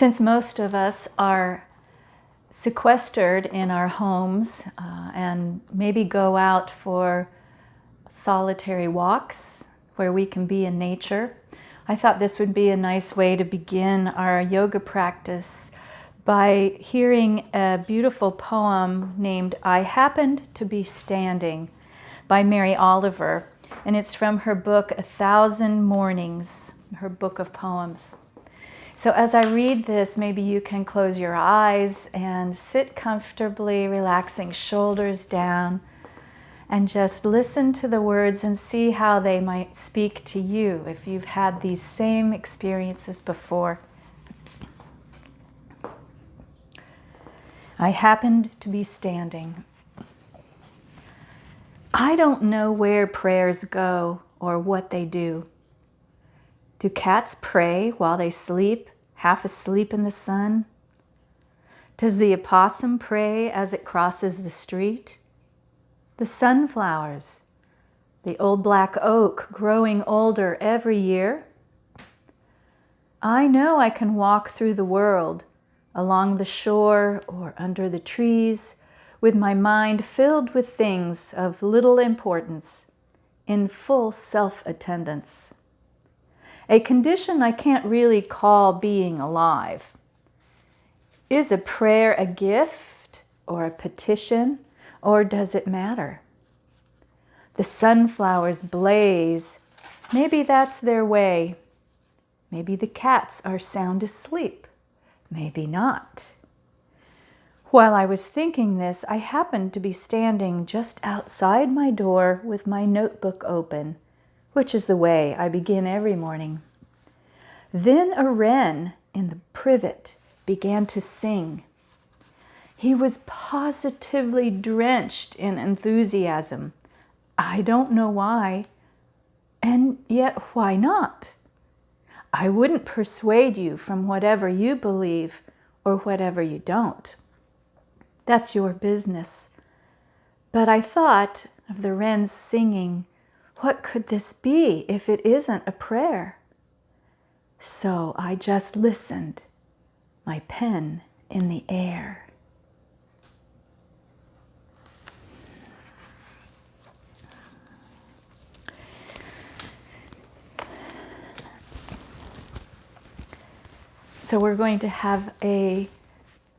Since most of us are sequestered in our homes and maybe go out for solitary walks where we can be in nature, I thought this would be a nice way to begin our yoga practice by hearing a beautiful poem named "I Happened to Be Standing" by Mary Oliver, and it's from her book A Thousand Mornings, her book of poems. So as I read this, maybe you can close your eyes and sit comfortably, relaxing shoulders down, and just listen to the words and see how they might speak to you if you've had these same experiences before. I happened to be standing. I don't know where prayers go or what they do. Do cats pray while they sleep, half asleep in the sun? Does the opossum pray as it crosses the street? The sunflowers, the old black oak growing older every year? I know I can walk through the world, along the shore or under the trees, with my mind filled with things of little importance, in full self-attendance. A condition I can't really call being alive. Is a prayer a gift or a petition, or does it matter? The sunflowers blaze. Maybe that's their way. Maybe the cats are sound asleep. Maybe not. While I was thinking this, I happened to be standing just outside my door with my notebook open, which is the way I begin every morning. Then a wren in the privet began to sing. He was positively drenched in enthusiasm. I don't know why, and yet why not? I wouldn't persuade you from whatever you believe or whatever you don't. That's your business. But I thought of the wrens singing, what could this be if it isn't a prayer? So I just listened, my pen in the air. So we're going to have a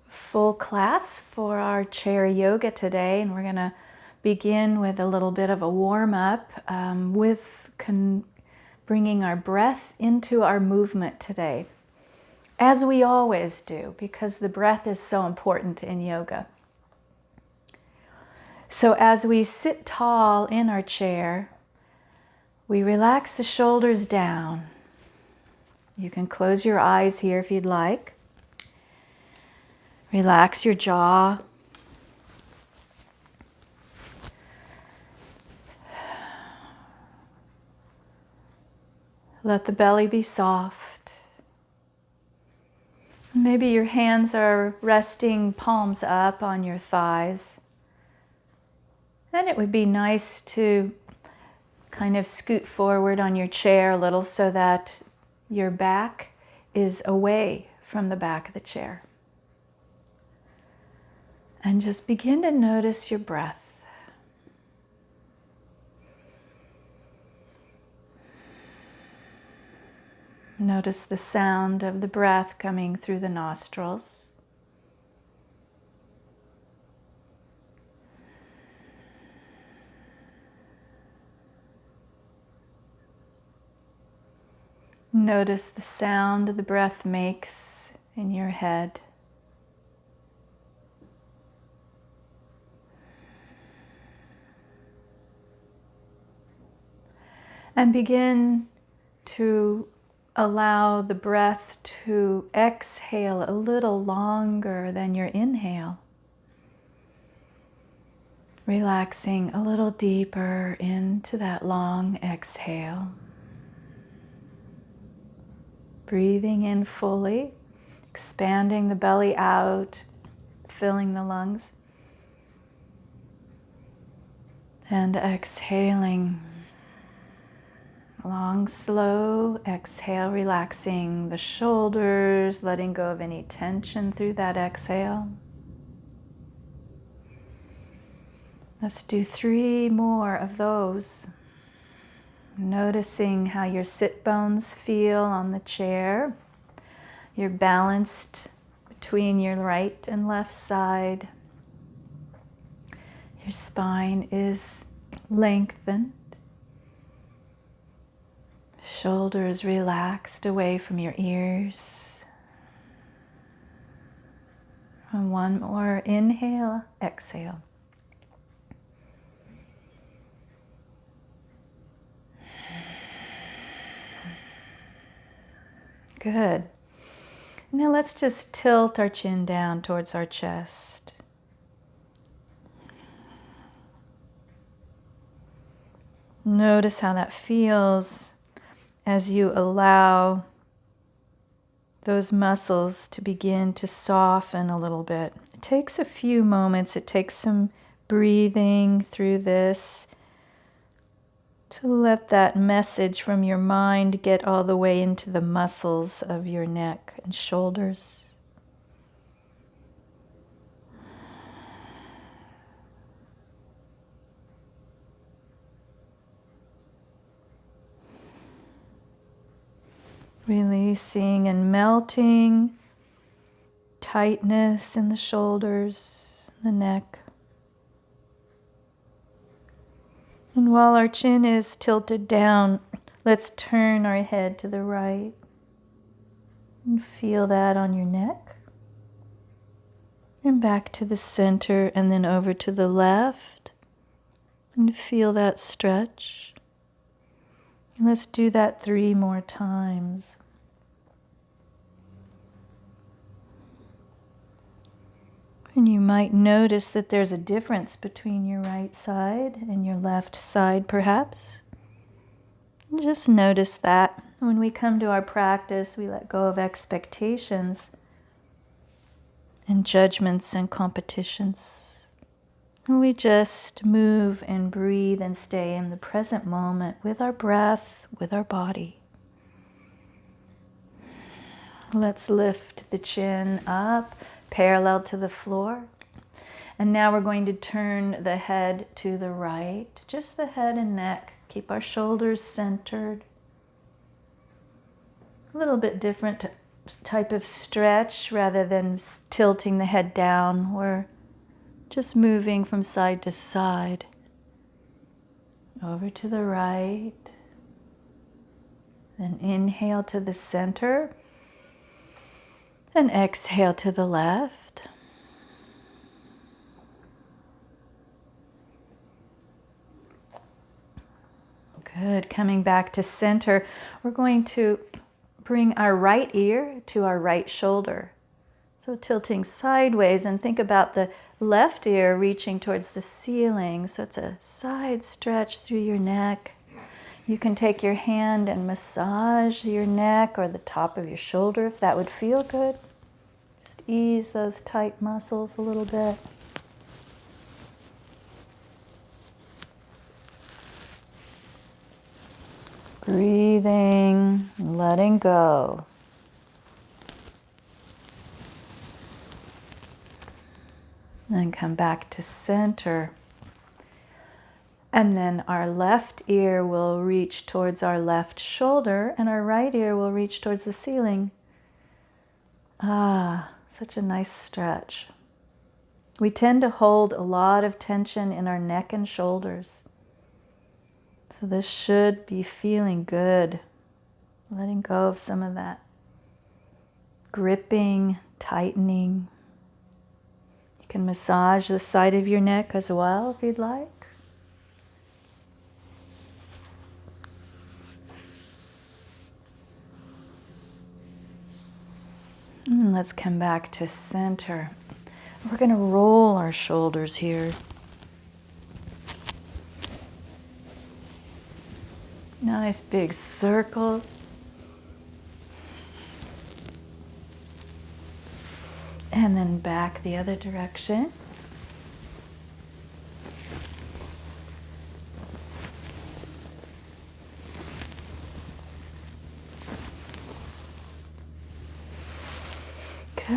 full class for our chair yoga today, and we're going to begin with a little bit of a warm-up with bringing our breath into our movement today, as we always do, because the breath is so important in yoga. So as we sit tall in our chair, we relax the shoulders down. You can close your eyes here if you'd like. Relax your jaw. Let the belly be soft. Maybe your hands are resting palms up on your thighs. And it would be nice to kind of scoot forward on your chair a little so that your back is away from the back of the chair. And just begin to notice your breath. Notice the sound of the breath coming through the nostrils. Notice the sound the breath makes in your head. And begin to allow the breath to exhale a little longer than your inhale. Relaxing a little deeper into that long exhale. Breathing in fully, expanding the belly out, filling the lungs. And exhaling Long, slow exhale, relaxing the shoulders, letting go of any tension through that exhale. Let's do 3 more of those. Noticing how your sit bones feel on the chair. You're balanced between your right and left side. Your spine is lengthened. Shoulders relaxed away from your ears. And one more inhale, exhale. Good. Now let's just tilt our chin down towards our chest. Notice how that feels as you allow those muscles to begin to soften a little bit. It takes a few moments. It takes some breathing through this to let that message from your mind get all the way into the muscles of your neck and shoulders. Releasing and melting tightness in the shoulders, the neck. And while our chin is tilted down, let's turn our head to the right and feel that on your neck. And back to the center and then over to the left and feel that stretch. And let's do that 3 more times. And you might notice that there's a difference between your right side and your left side, perhaps. And just notice that. When we come to our practice, we let go of expectations and judgments and competitions. And we just move and breathe and stay in the present moment with our breath, with our body. Let's lift the chin up, parallel to the floor. And now we're going to turn the head to the right, just the head and neck. Keep our shoulders centered. A little bit different type of stretch rather than tilting the head down. We're just moving from side to side. Over to the right. Then inhale to the center. And exhale to the left. Good. Coming back to center, we're going to bring our right ear to our right shoulder. So tilting sideways, and think about the left ear reaching towards the ceiling. So it's a side stretch through your neck. You can take your hand and massage your neck or the top of your shoulder if that would feel good. Just ease those tight muscles a little bit. Breathing, letting go. Then come back to center. And then our left ear will reach towards our left shoulder and our right ear will reach towards the ceiling. Ah, such a nice stretch. We tend to hold a lot of tension in our neck and shoulders. So this should be feeling good. Letting go of some of that gripping, tightening. You can massage the side of your neck as well if you'd like. And let's come back to center. We're going to roll our shoulders here. Nice big circles. And then back the other direction.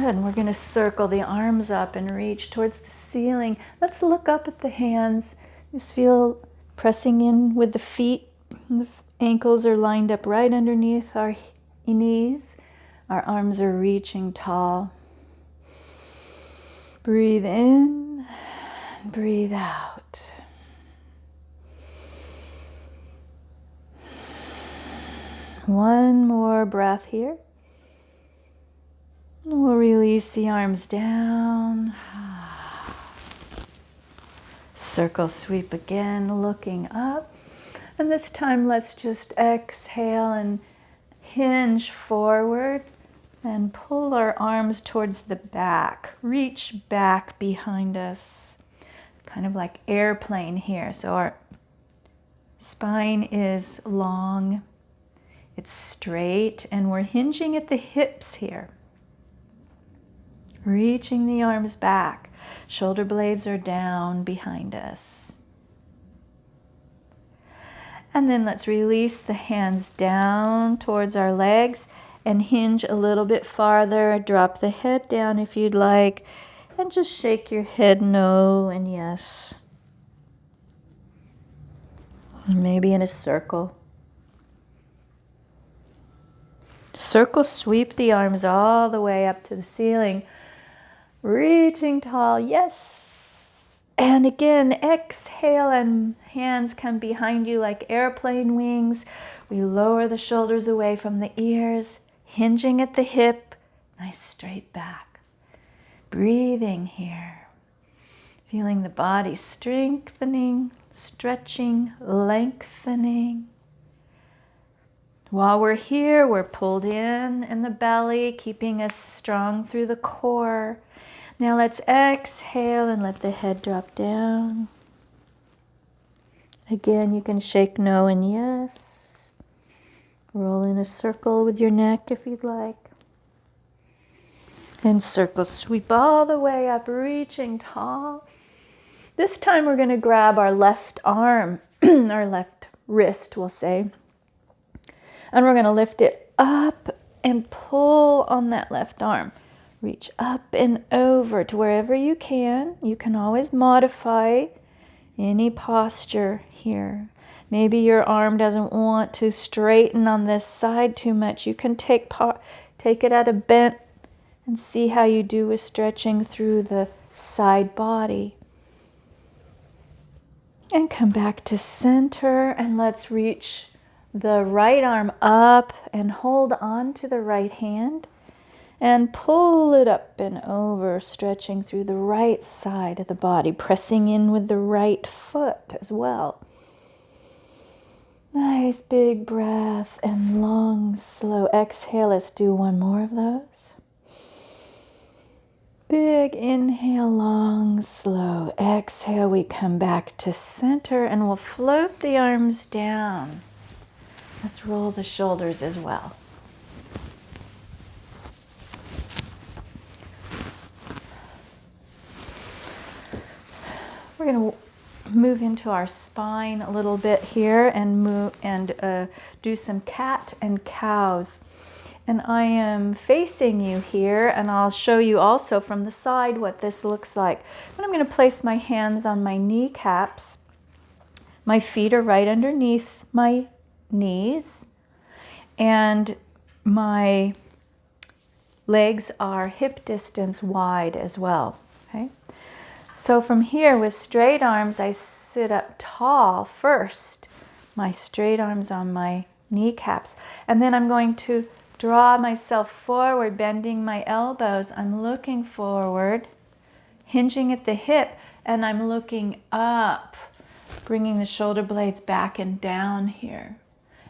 Good. And we're going to circle the arms up and reach towards the ceiling. Let's look up at the hands. Just feel pressing in with the feet. The ankles are lined up right underneath our knees. Our arms are reaching tall. Breathe in, breathe out. One more breath here. We'll release the arms down. Circle sweep again, looking up. And this time let's just exhale and hinge forward and pull our arms towards the back. Reach back behind us. Kind of like airplane here. So our spine is long. It's straight and we're hinging at the hips here. Reaching the arms back. Shoulder blades are down behind us. And then let's release the hands down towards our legs and hinge a little bit farther. Drop the head down if you'd like. And just shake your head no and yes. Maybe in a circle. Circle sweep the arms all the way up to the ceiling. Reaching tall, yes. And again, exhale and hands come behind you like airplane wings. We lower the shoulders away from the ears, hinging at the hip, nice straight back. Breathing here. Feeling the body strengthening, stretching, lengthening. While we're here, we're pulled in the belly, keeping us strong through the core. Now let's exhale and let the head drop down. Again, you can shake no and yes. Roll in a circle with your neck if you'd like. And circle sweep all the way up, reaching tall. This time we're going to grab our left arm, our left wrist, we'll say. And we're going to lift it up and pull on that left arm. Reach up and over to wherever you can. You can always modify any posture here. Maybe your arm doesn't want to straighten on this side too much. You can take it at a bent and see how you do with stretching through the side body. And come back to center and let's reach the right arm up and hold on to the right hand. And pull it up and over, stretching through the right side of the body, pressing in with the right foot as well. Nice big breath and long, slow exhale. Let's do one more of those. Big inhale, long, slow exhale. We come back to center and we'll float the arms down. Let's roll the shoulders as well. We're going to move into our spine a little bit here and do some cat and cows. And I am facing you here, and I'll show you also from the side what this looks like. But I'm going to place my hands on my kneecaps. My feet are right underneath my knees, and my legs are hip distance wide as well. Okay. So from here, with straight arms, I sit up tall first. My straight arms on my kneecaps. And then I'm going to draw myself forward, bending my elbows. I'm looking forward, hinging at the hip, and I'm looking up, bringing the shoulder blades back and down here.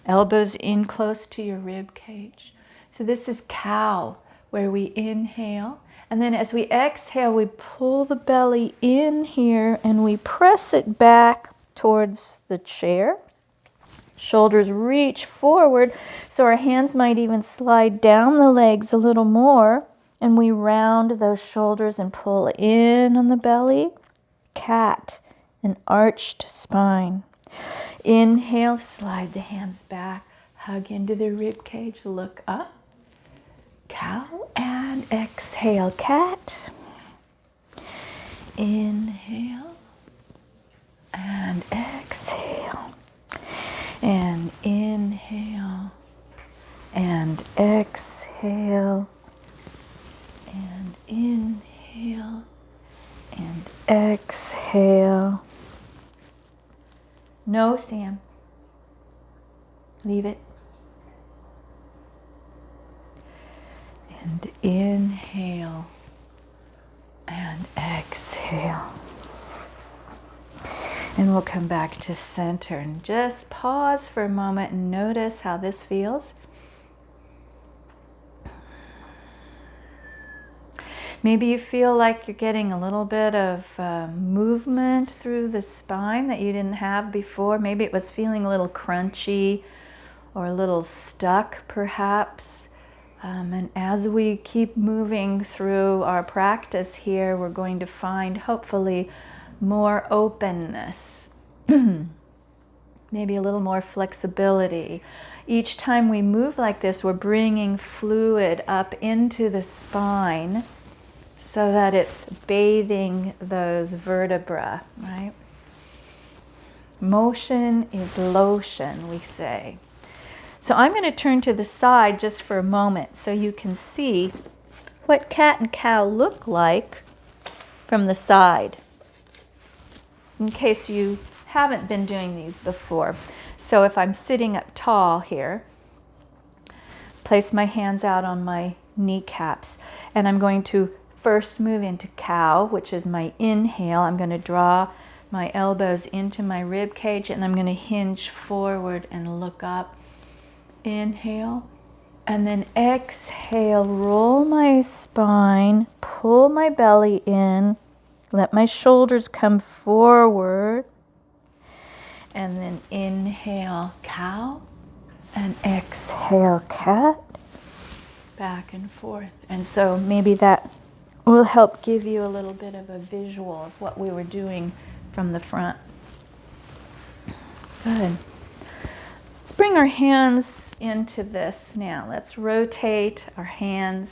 Elbows in close to your rib cage. So this is cow, where we inhale. And then as we exhale, we pull the belly in here and we press it back towards the chair. Shoulders reach forward, so our hands might even slide down the legs a little more. And we round those shoulders and pull in on the belly. Cat, an arched spine. Inhale, slide the hands back, hug into the rib cage, look up. Cow and And exhale, cat. Inhale. And exhale. And inhale. And exhale. And inhale. And exhale. No, Sam. Leave it. And inhale. And exhale. And we'll come back to center and just pause for a moment and notice how this feels. Maybe you feel like you're getting a little bit of movement through the spine that you didn't have before. Maybe it was feeling a little crunchy or a little stuck perhaps. And as we keep moving through our practice here, we're going to find hopefully more openness, maybe a little more flexibility. Each time we move like this, we're bringing fluid up into the spine so that it's bathing those vertebrae, right? Motion is lotion, we say. So I'm going to turn to the side just for a moment so you can see what cat and cow look like from the side, in case you haven't been doing these before. So if I'm sitting up tall here, place my hands out on my kneecaps, and I'm going to first move into cow, which is my inhale. I'm going to draw my elbows into my rib cage, and I'm going to hinge forward and look up. Inhale, and then exhale, roll my spine, pull my belly in, let my shoulders come forward, and then inhale, cow, and exhale, cat, back and forth. And so maybe that will help give you a little bit of a visual of what we were doing from the front. Good. Let's bring our hands into this now. Let's rotate our hands,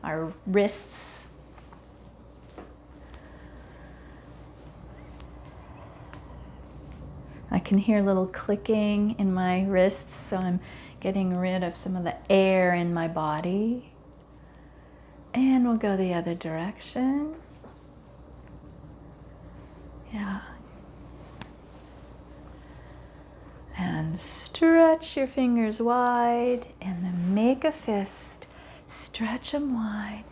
our wrists. I can hear a little clicking in my wrists, so I'm getting rid of some of the air in my body. And we'll go the other direction. Yeah. And stretch your fingers wide, and then make a fist. Stretch them wide.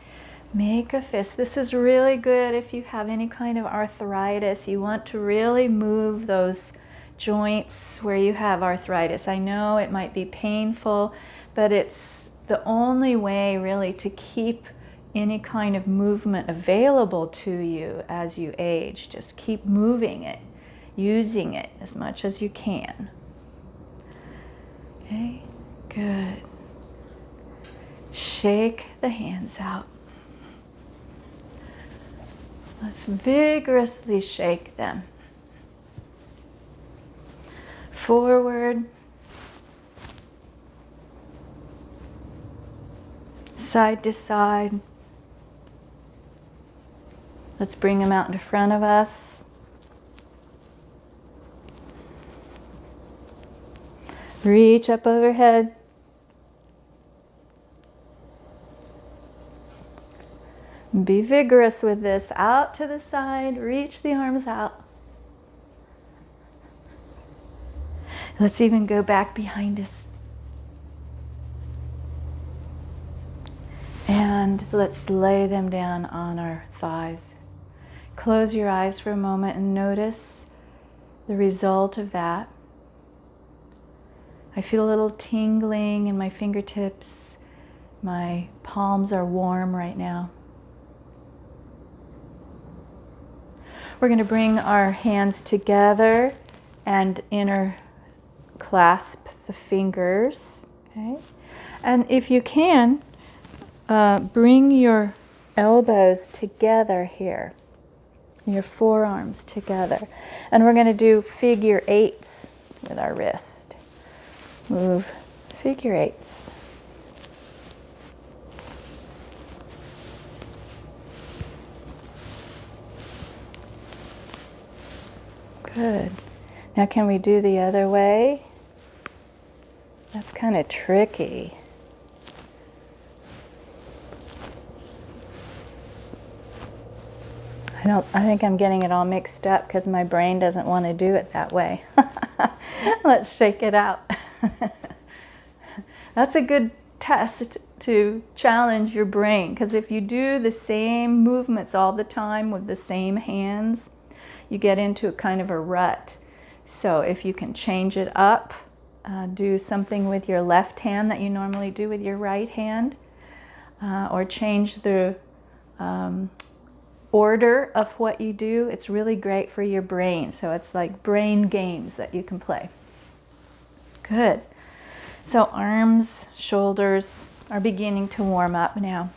Make a fist. This is really good if you have any kind of arthritis. You want to really move those joints where you have arthritis. I know it might be painful, but it's the only way really to keep any kind of movement available to you as you age. Just keep moving it, using it as much as you can. Okay, good. Shake the hands out. Let's vigorously shake them. Forward. Side to side. Let's bring them out in front of us. Reach up overhead. Be vigorous with this. Out to the side. Reach the arms out. Let's even go back behind us. And let's lay them down on our thighs. Close your eyes for a moment and notice the result of that. I feel a little tingling in my fingertips. My palms are warm right now. We're going to bring our hands together and interclasp the fingers. Okay? And if you can, bring your elbows together here, your forearms together. And we're going to do figure eights with our wrist. Move figure eights. Good. Now can we do the other way? That's kind of tricky. I think I'm getting it all mixed up because my brain doesn't want to do it that way. Let's shake it out. That's a good test to challenge your brain, because if you do the same movements all the time with the same hands, you get into a kind of a rut. So if you can change it up, do something with your left hand that you normally do with your right hand, or change the order of what you do, it's really great for your brain. So it's like brain games that you can play. Good. So arms, shoulders are beginning to warm up now.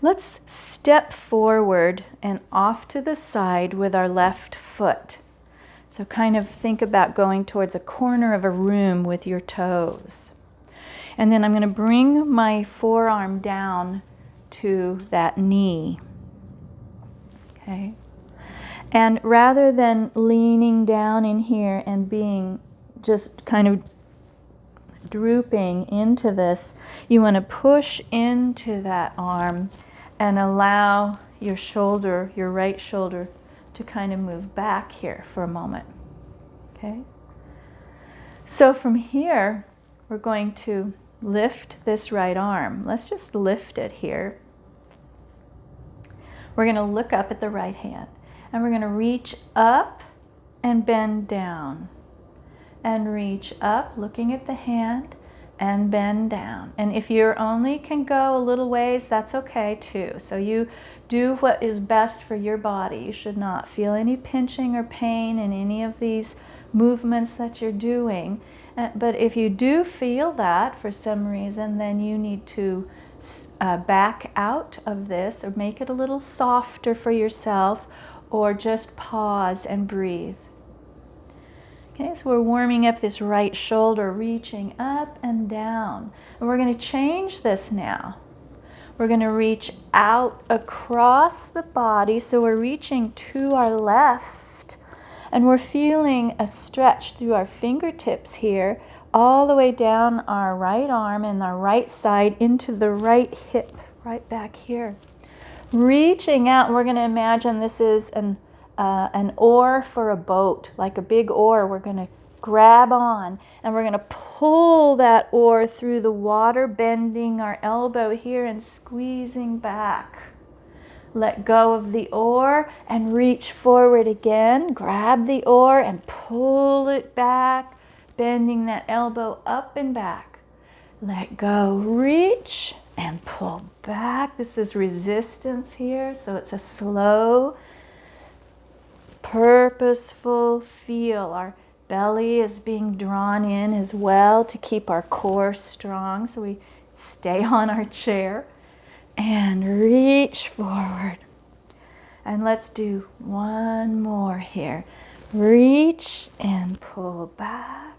Let's step forward and off to the side with our left foot. So kind of think about going towards a corner of a room with your toes. And then I'm going to bring my forearm down to that knee. Okay. And rather than leaning down in here and being just kind of drooping into this, you want to push into that arm and allow your shoulder, your right shoulder, to kind of move back here for a moment. Okay? So from here, we're going to lift this right arm. Let's just lift it here. We're going to look up at the right hand, and we're going to reach up and bend down, and reach up, looking at the hand, and bend down. And if you only can go a little ways, that's okay too. So you do what is best for your body. You should not feel any pinching or pain in any of these movements that you're doing. But if you do feel that for some reason, then you need to back out of this, or make it a little softer for yourself, or just pause and breathe. Okay, so we're warming up this right shoulder, reaching up and down. And we're going to change this now. We're going to reach out across the body, so we're reaching to our left, and we're feeling a stretch through our fingertips here, all the way down our right arm and our right side into the right hip, right back here. Reaching out, and we're going to imagine this is an oar for a boat, like a big oar. We're going to grab on, and we're going to pull that oar through the water, bending our elbow here and squeezing back. Let go of the oar and reach forward again. Grab the oar and pull it back, bending that elbow up and back. Let go, reach, and pull back. This is resistance here, so it's a slow, purposeful feel. Our belly is being drawn in as well to keep our core strong, so we stay on our chair. And reach forward. And let's do one more here. Reach and pull back.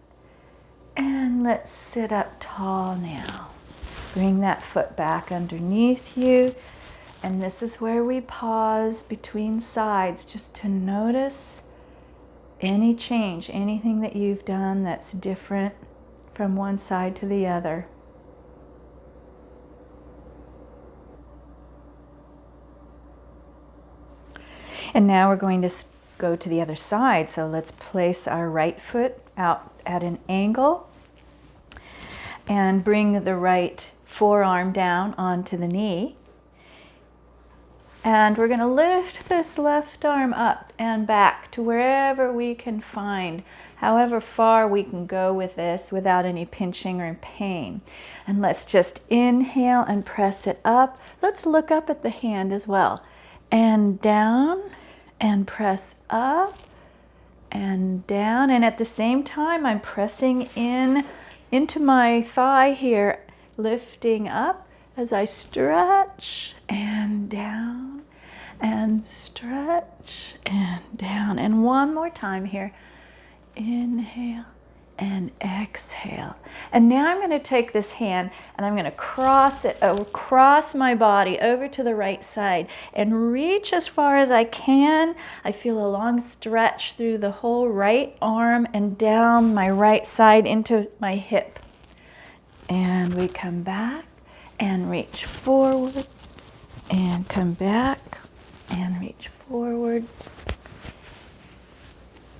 And let's sit up tall now. Bring that foot back underneath you. And this is where we pause between sides, just to notice any change, anything that you've done that's different from one side to the other. And now we're going to go to the other side. So let's place our right foot out at an angle and bring the right forearm down onto the knee. And we're going to lift this left arm up and back to wherever we can find, however far we can go with this without any pinching or pain. And let's just inhale and press it up. Let's look up at the hand as well. And down, and press up and down. And at the same time, I'm pressing into my thigh here, lifting up as I stretch and down and stretch and down. And one more time here. Inhale and exhale. And now I'm going to take this hand and I'm going to cross it across my body over to the right side and reach as far as I can. I feel a long stretch through the whole right arm and down my right side into my hip. And we come back and reach forward and come back and reach forward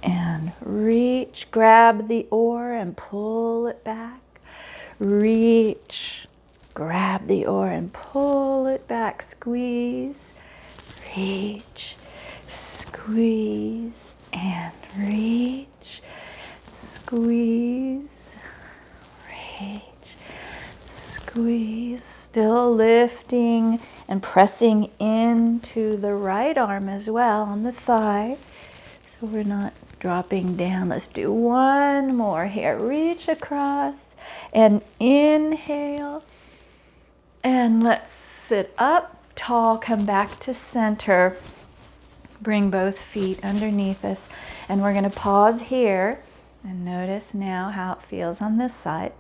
and reach, grab the oar and pull it back. Reach, grab the oar and pull it back. Squeeze, reach, squeeze, and reach, squeeze, reach, squeeze. Still lifting and pressing into the right arm as well on the thigh, so we're not dropping down. Let's do one more here. Reach across and inhale. And let's sit up tall, come back to center. Bring both feet underneath us. And we're going to pause here and notice now how it feels on this side.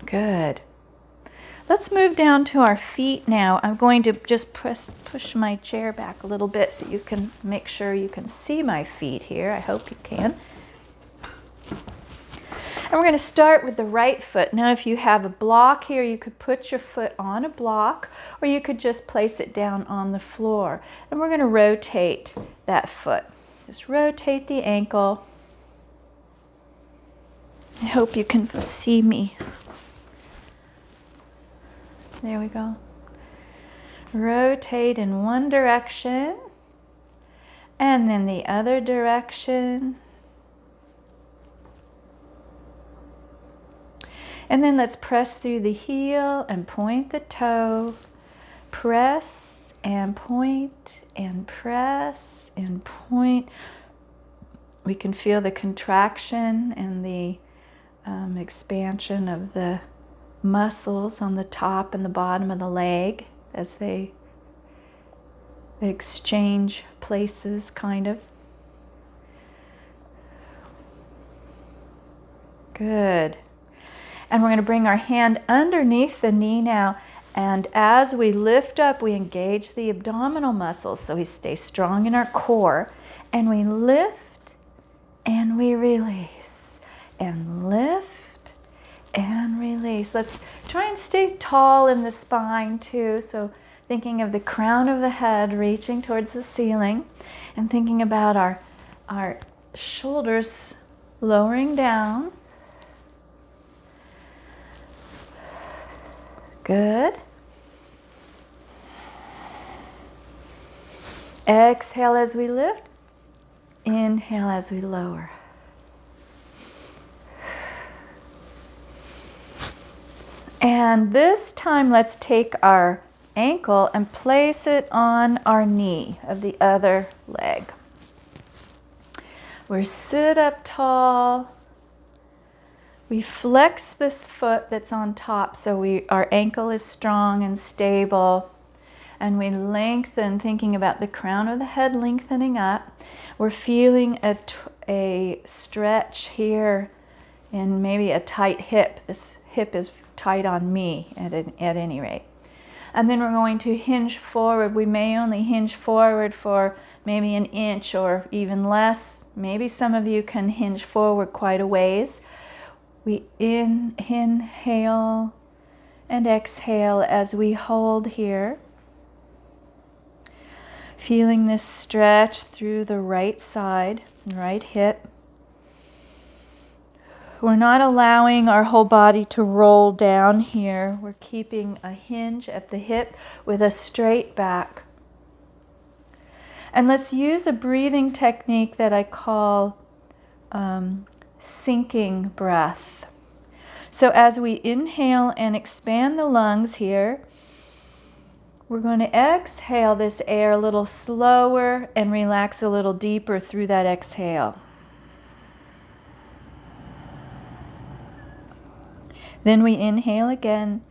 Good. Let's move down to our feet now. I'm going to just push my chair back a little bit so you can make sure you can see my feet here. I hope you can. And we're going to start with the right foot. Now, if you have a block here, you could put your foot on a block, or you could just place it down on the floor. And we're going to rotate that foot. Just rotate the ankle. I hope you can see me. There we go. Rotate in one direction and then the other direction. And then let's press through the heel and point the toe. Press and point and press and point. We can feel the contraction and the expansion of the muscles on the top and the bottom of the leg as they exchange places, kind of. Good. And we're going to bring our hand underneath the knee now, and as we lift up, we engage the abdominal muscles so we stay strong in our core, and we lift and we release and lift and release. Let's try and stay tall in the spine too. So thinking of the crown of the head reaching towards the ceiling and thinking about our shoulders lowering down. Good. Exhale as we lift. Inhale as we lower. And this time, let's take our ankle and place it on our knee of the other leg. We sit up tall. We flex this foot that's on top so our ankle is strong and stable. And we lengthen, thinking about the crown of the head lengthening up. We're feeling a stretch here in maybe a tight hip. This hip is tight on me at any rate. And then we're going to hinge forward. We may only hinge forward for maybe an inch or even less. Maybe some of you can hinge forward quite a ways. We inhale and exhale as we hold here. Feeling this stretch through the right side, right hip. We're not allowing our whole body to roll down here. We're keeping a hinge at the hip with a straight back. And let's use a breathing technique that I call sinking breath. So as we inhale and expand the lungs here, we're going to exhale this air a little slower and relax a little deeper through that exhale. Then we inhale again.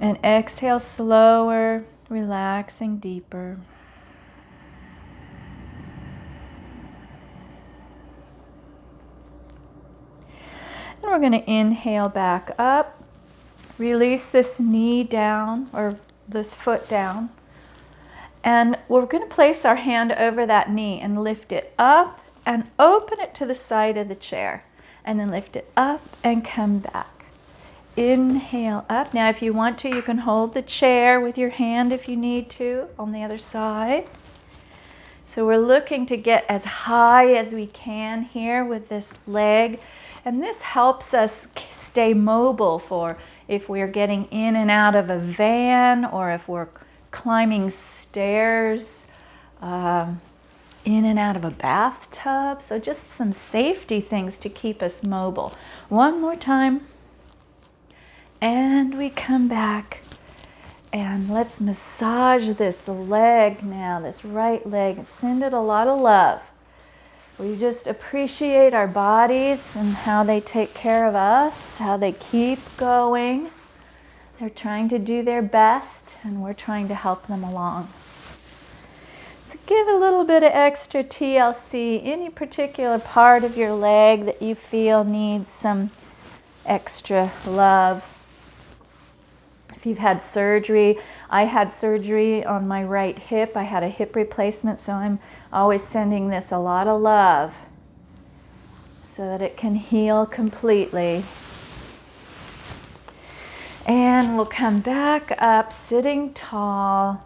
And exhale slower, relaxing deeper. And we're going to inhale back up. Release this knee down, or this foot down. And we're going to place our hand over that knee and lift it up and open it to the side of the chair. And then lift it up and come back. Inhale up. Now if you want to, you can hold the chair with your hand if you need to on the other side. So we're looking to get as high as we can here with this leg. And this helps us stay mobile for if we're getting in and out of a van, or if we're climbing stairs, in and out of a bathtub. So just some safety things to keep us mobile. One more time. And we come back. And let's massage this leg now, this right leg, and send it a lot of love. We just appreciate our bodies and how they take care of us, how they keep going. They're trying to do their best, and we're trying to help them along. So give a little bit of extra TLC, any particular part of your leg that you feel needs some extra love. If you've had surgery, I had surgery on my right hip. I had a hip replacement, so I'm always sending this a lot of love so that it can heal completely. And we'll come back up, sitting tall,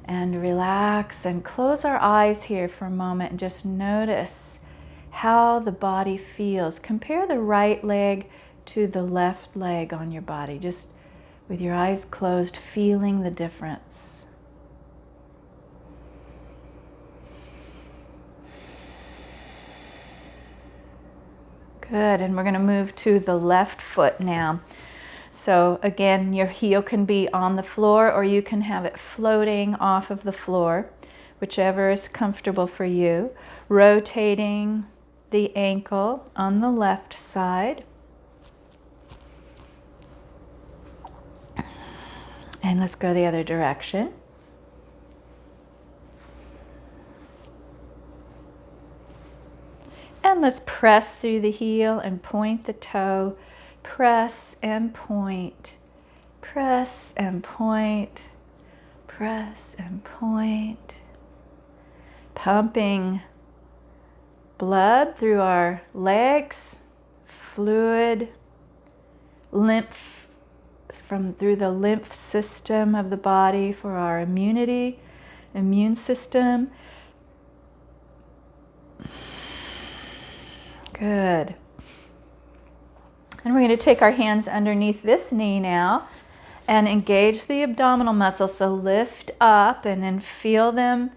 and relax and close our eyes here for a moment and just notice how the body feels. Compare the right leg to the left leg on your body, just with your eyes closed, feeling the difference. Good, and we're going to move to the left foot now. So again, your heel can be on the floor, or you can have it floating off of the floor, whichever is comfortable for you. Rotating the ankle on the left side. And let's go the other direction. And let's press through the heel and point the toe. Press and point. Press and point. Press and point. Pumping blood through our legs, fluid, lymph through the lymph system of the body for our immune system. Good. And we're going to take our hands underneath this knee now and engage the abdominal muscles. So lift up and then feel them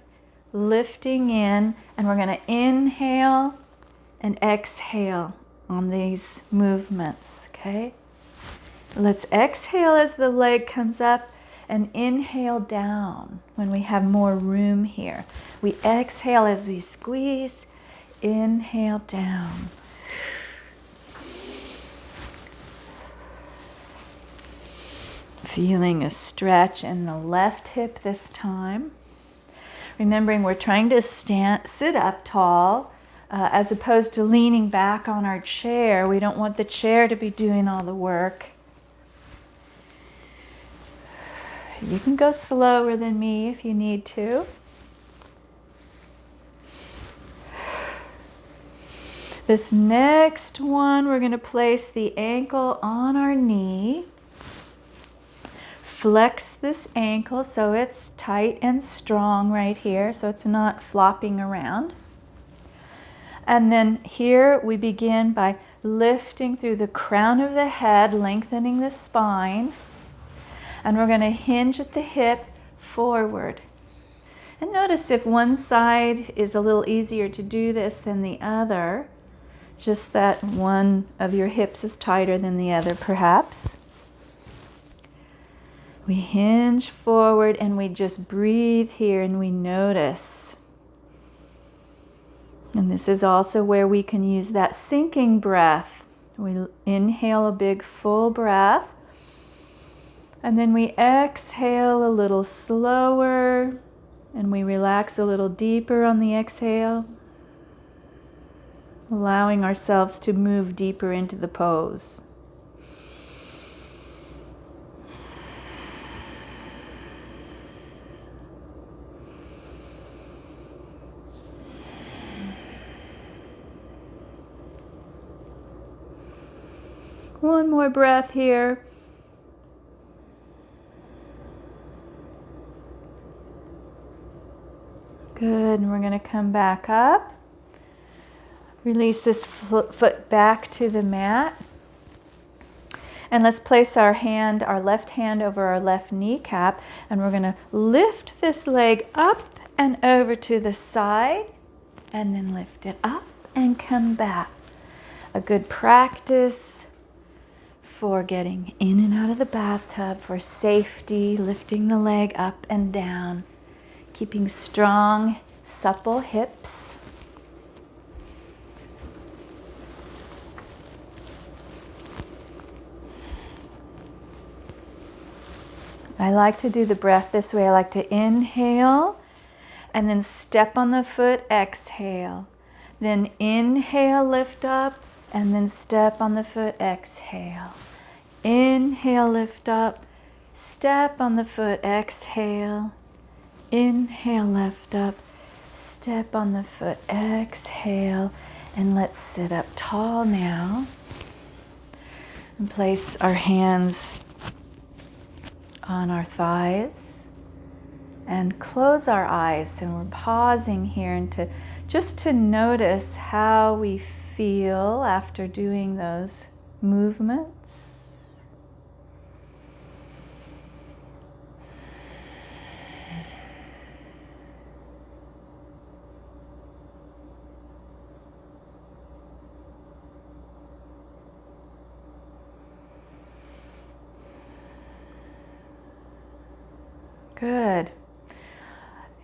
lifting in. And we're going to inhale and exhale on these movements, okay? Let's exhale as the leg comes up and inhale down when we have more room here. We exhale as we squeeze, inhale down. Feeling a stretch in the left hip this time. Remembering we're trying to sit up tall as opposed to leaning back on our chair. We don't want the chair to be doing all the work. You can go slower than me if you need to. This next one, we're going to place the ankle on our knee. Flex this ankle so it's tight and strong right here, so it's not flopping around. And then here we begin by lifting through the crown of the head, lengthening the spine. And we're going to hinge at the hip forward. And notice if one side is a little easier to do this than the other, just that one of your hips is tighter than the other perhaps. We hinge forward and we just breathe here and we notice. And this is also where we can use that sinking breath. We inhale a big full breath. And then we exhale a little slower, and we relax a little deeper on the exhale, allowing ourselves to move deeper into the pose. One more breath here. Good, and we're going to come back up. Release this foot back to the mat. And let's place our left hand over our left kneecap, and we're going to lift this leg up and over to the side, and then lift it up and come back. A good practice for getting in and out of the bathtub, for safety, lifting the leg up and down, keeping strong, supple hips. I like to do the breath this way. I like to inhale and then step on the foot, exhale. Then inhale, lift up, and then step on the foot, exhale. Inhale, lift up, step on the foot, exhale. Inhale, lift up, step on the foot, exhale. And let's sit up tall now and place our hands on our thighs and close our eyes. And we're pausing here and just to notice how we feel after doing those movements. Good.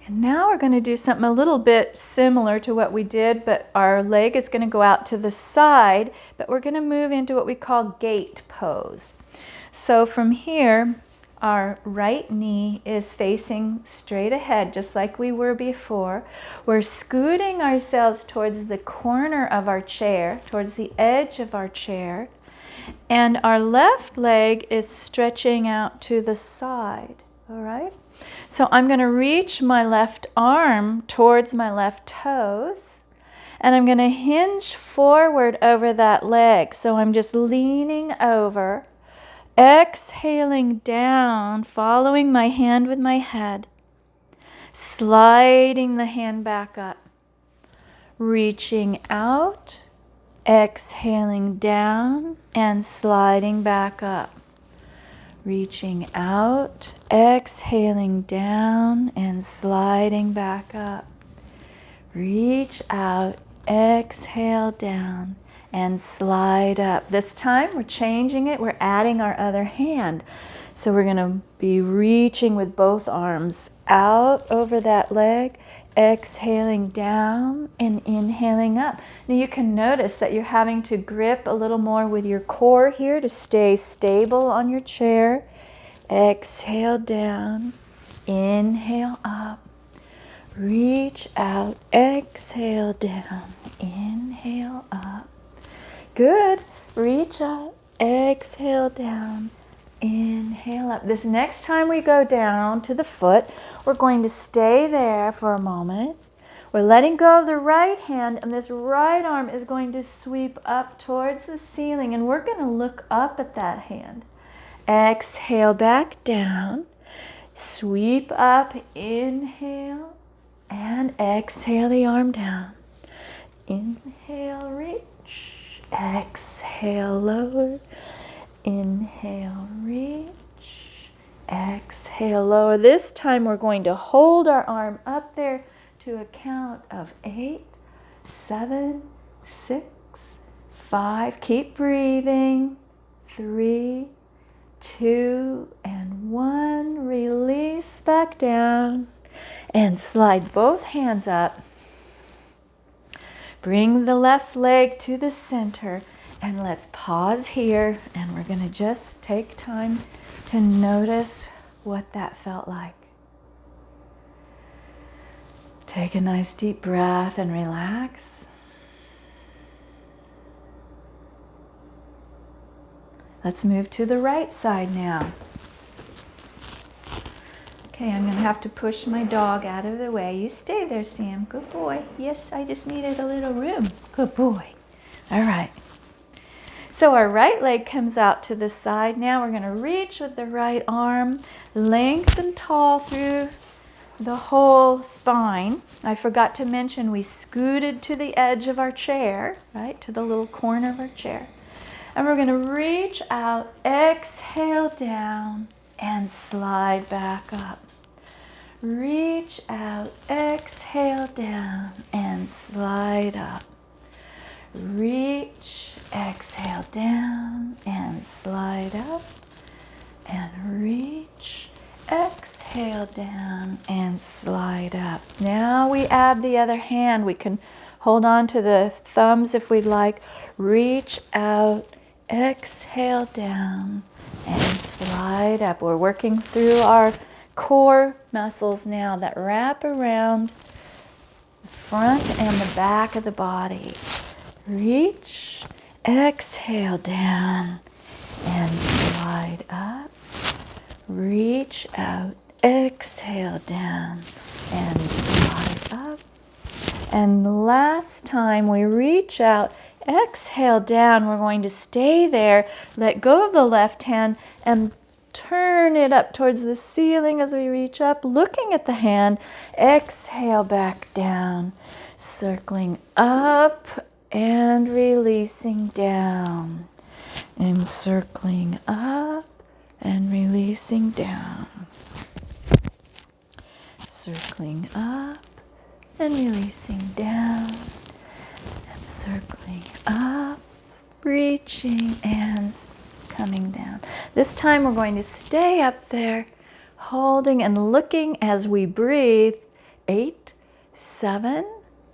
And now we're going to do something a little bit similar to what we did, but our leg is going to go out to the side, but we're going to move into what we call gate pose. So from here, our right knee is facing straight ahead, just like we were before. We're scooting ourselves towards the corner of our chair, towards the edge of our chair, and our left leg is stretching out to the side, all right? So I'm going to reach my left arm towards my left toes, and I'm going to hinge forward over that leg. So I'm just leaning over, exhaling down, following my hand with my head, sliding the hand back up, reaching out, exhaling down, and sliding back up. Reaching out, exhaling down, and sliding back up. Reach out, exhale down, and slide up. This time we're changing it. We're adding our other hand. So we're going to be reaching with both arms out over that leg, exhaling down and inhaling up. Now you can notice that you're having to grip a little more with your core here to stay stable on your chair. Exhale down, inhale up, reach out, exhale down, inhale up. Good. Reach out, exhale down, inhale up. This next time we go down to the foot, we're going to stay there for a moment. We're letting go of the right hand, and this right arm is going to sweep up towards the ceiling, and we're going to look up at that hand. Exhale back down, sweep up, inhale, and exhale the arm down. Inhale, reach, exhale, lower, inhale, reach, exhale, lower. This time we're going to hold our arm up there to a count of 8, 7, 6, 5. Keep breathing. 3, 2, and 1. Release back down and slide both hands up. Bring the left leg to the center, and let's pause here, and we're going to just take time to notice what that felt like. Take a nice deep breath and relax. Let's move to the right side now. Okay, I'm going to have to push my dog out of the way. You stay there, Sam. Good boy. Yes, I just needed a little room. Good boy. All right. So our right leg comes out to the side. Now we're going to reach with the right arm, lengthen tall through the whole spine. I forgot to mention we scooted to the edge of our chair, right, to the little corner of our chair. And we're going to reach out, exhale down, and slide back up. Reach out, exhale down, and slide up. Reach, exhale down, and slide up. And reach, exhale down, and slide up. Now we add the other hand. We can hold on to the thumbs if we'd like. Reach out, exhale down, and slide up. We're working through our core muscles now that wrap around the front and the back of the body. Reach, exhale down, and slide up. Reach out, exhale down, and slide up. And last time we reach out, exhale down, we're going to stay there, let go of the left hand, and turn it up towards the ceiling as we reach up, looking at the hand. Exhale back down, circling up and releasing down, and circling up and releasing down, circling up and releasing down, and circling up, reaching and coming down. This time we're going to stay up there, holding and looking as we breathe. 8, 7,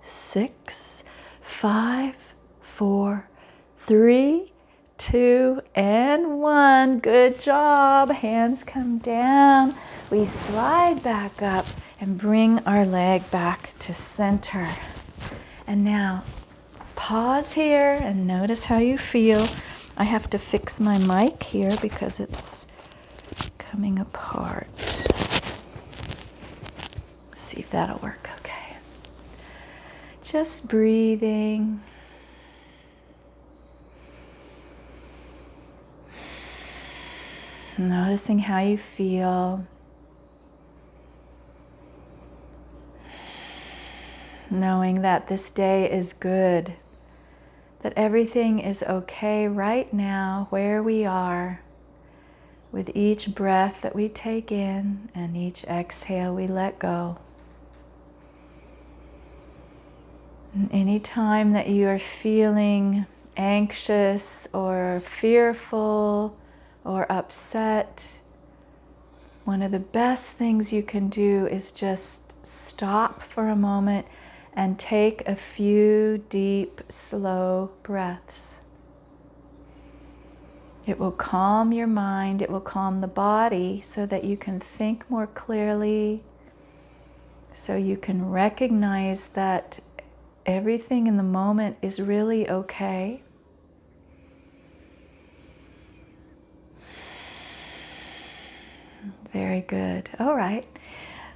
6, 5, 4, 3, 2, and 1. Good job. Hands come down. We slide back up and bring our leg back to center. And now pause here and notice how you feel. I have to fix my mic here because it's coming apart. Let's see if that'll work. Okay. Just breathing. Noticing how you feel. Knowing that this day is good. That everything is okay right now where we are, with each breath that we take in and each exhale we let go. And any time that you are feeling anxious or fearful or upset, one of the best things you can do is just stop for a moment and take a few deep, slow breaths. It will calm your mind, it will calm the body so that you can think more clearly, so you can recognize that everything in the moment is really okay. Very good. All right.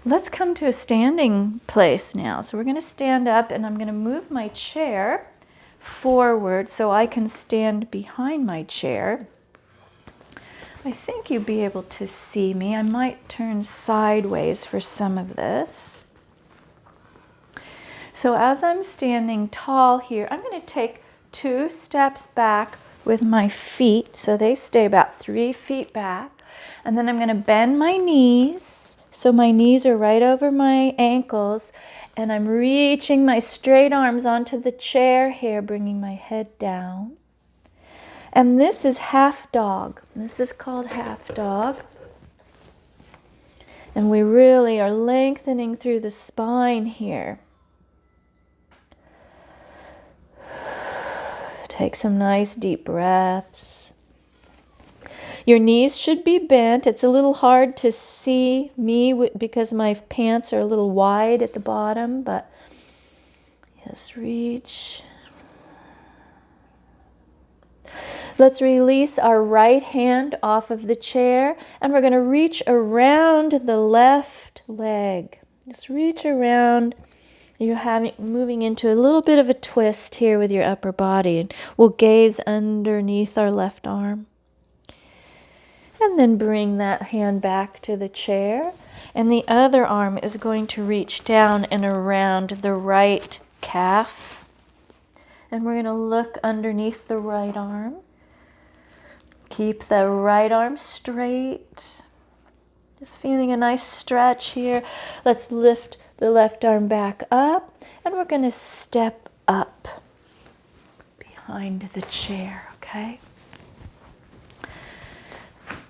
Let's come to a standing place now. So we're going to stand up and I'm going to move my chair forward so I can stand behind my chair. I think you'll be able to see me. I might turn sideways for some of this. So as I'm standing tall here, I'm going to take 2 steps back with my feet so they stay about 3 feet back. And then I'm going to bend my knees. So my knees are right over my ankles, and I'm reaching my straight arms onto the chair here, bringing my head down. And this is half dog. This is called half dog. And we really are lengthening through the spine here. Take some nice deep breaths. Your knees should be bent. It's a little hard to see me because my pants are a little wide at the bottom, but just reach. Let's release our right hand off of the chair, and we're going to reach around the left leg. Just reach around. You're moving into a little bit of a twist here with your upper body. And we'll gaze underneath our left arm. And then bring that hand back to the chair. And the other arm is going to reach down and around the right calf. And we're going to look underneath the right arm. Keep the right arm straight. Just feeling a nice stretch here. Let's lift the left arm back up. And we're going to step up behind the chair, okay?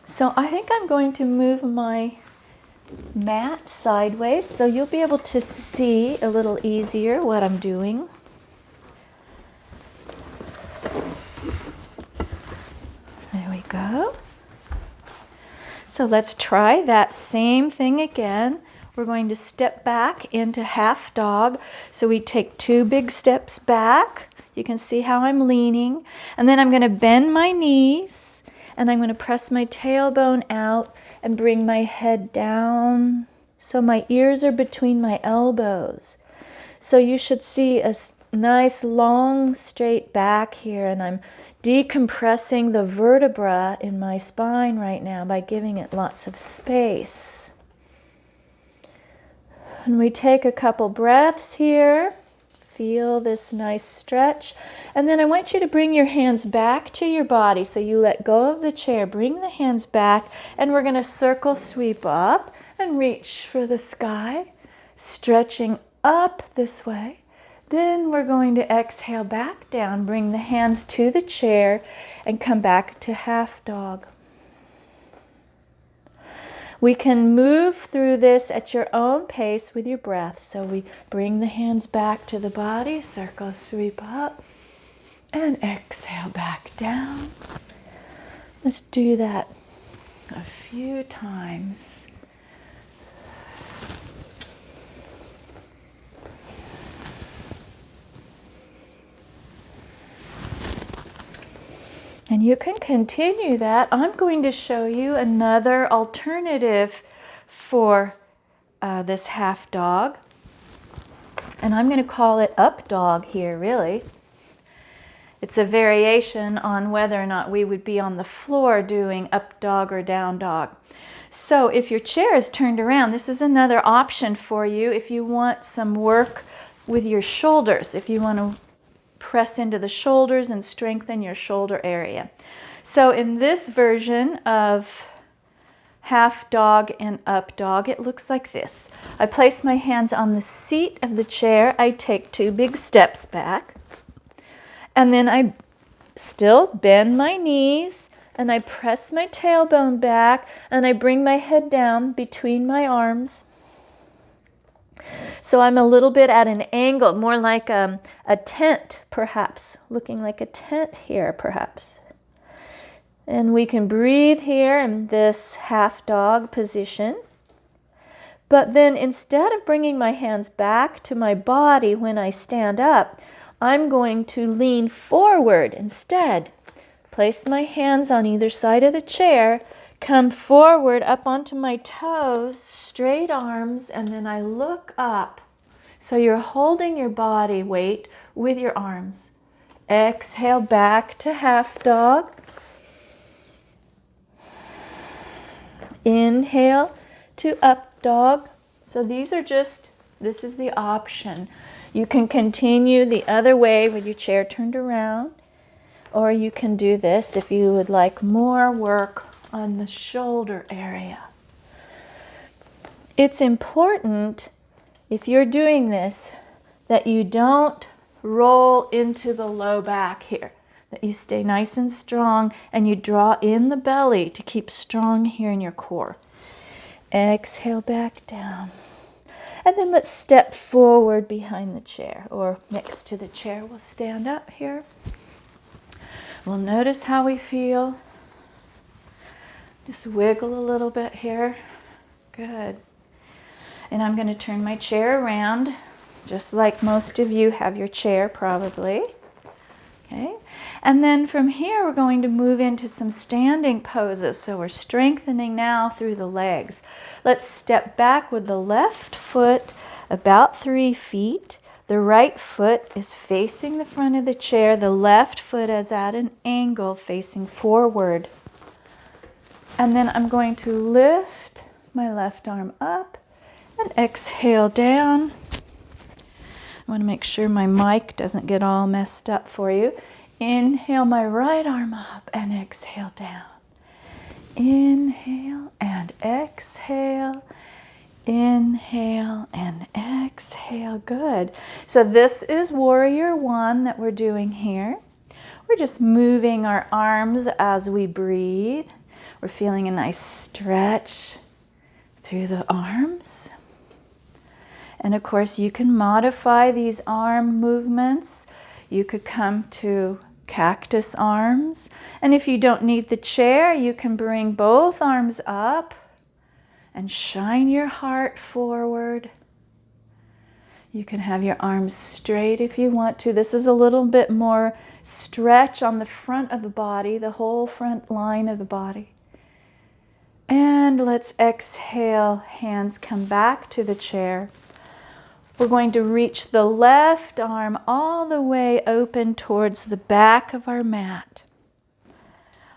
So I think I'm going to move my mat sideways so you'll be able to see a little easier what I'm doing. There we go. So let's try that same thing again. We're going to step back into half dog. So we take 2 big steps back. You can see how I'm leaning. And then I'm going to bend my knees. And I'm going to press my tailbone out and bring my head down. So my ears are between my elbows. So you should see a nice long straight back here. And I'm decompressing the vertebra in my spine right now by giving it lots of space. And we take a couple breaths here. Feel this nice stretch. And then I want you to bring your hands back to your body. So you let go of the chair. Bring the hands back. And we're going to circle sweep up and reach for the sky. Stretching up this way. Then we're going to exhale back down. Bring the hands to the chair and come back to half dog. We can move through this at your own pace with your breath. So we bring the hands back to the body, circle, sweep up, and exhale back down. Let's do that a few times. And you can continue that. I'm going to show you another alternative for this half dog. And I'm going to call it up dog here, really. It's a variation on whether or not we would be on the floor doing up dog or down dog. So if your chair is turned around, this is another option for you if you want some work with your shoulders, if you want to press into the shoulders and strengthen your shoulder area. So in this version of half dog and up dog, it looks like this. I place my hands on the seat of the chair. I take 2 big steps back. And then I still bend my knees and I press my tailbone back and I bring my head down between my arms. So I'm a little bit at an angle, more like a tent, perhaps, looking like a tent here, perhaps. And we can breathe here in this half dog position. But then instead of bringing my hands back to my body when I stand up, I'm going to lean forward instead. Place my hands on either side of the chair, come forward up onto my toes, straight arms, and then I look up. So you're holding your body weight with your arms. Exhale back to half dog. Inhale to up dog. So this is the option. You can continue the other way with your chair turned around, or you can do this if you would like more work on the shoulder area. It's important, if you're doing this, that you don't roll into the low back here, that you stay nice and strong and you draw in the belly to keep strong here in your core. Exhale back down. And then let's step forward behind the chair or next to the chair. We'll stand up here. We'll notice how we feel. Just wiggle a little bit here. Good. And I'm going to turn my chair around, just like most of you have your chair probably. Okay. And then from here, we're going to move into some standing poses. So we're strengthening now through the legs. Let's step back with the left foot about 3 feet. The right foot is facing the front of the chair. The left foot is at an angle facing forward. And then I'm going to lift my left arm up and exhale down. I want to make sure my mic doesn't get all messed up for you. Inhale my right arm up and exhale down. Inhale and exhale. Inhale and exhale. Good. So this is Warrior 1 that we're doing here. We're just moving our arms as we breathe. We're feeling a nice stretch through the arms. And of course, you can modify these arm movements. You could come to cactus arms. And if you don't need the chair, you can bring both arms up and shine your heart forward. You can have your arms straight if you want to. This is a little bit more stretch on the front of the body, the whole front line of the body. And let's exhale, hands come back to the chair. We're going to reach the left arm all the way open towards the back of our mat.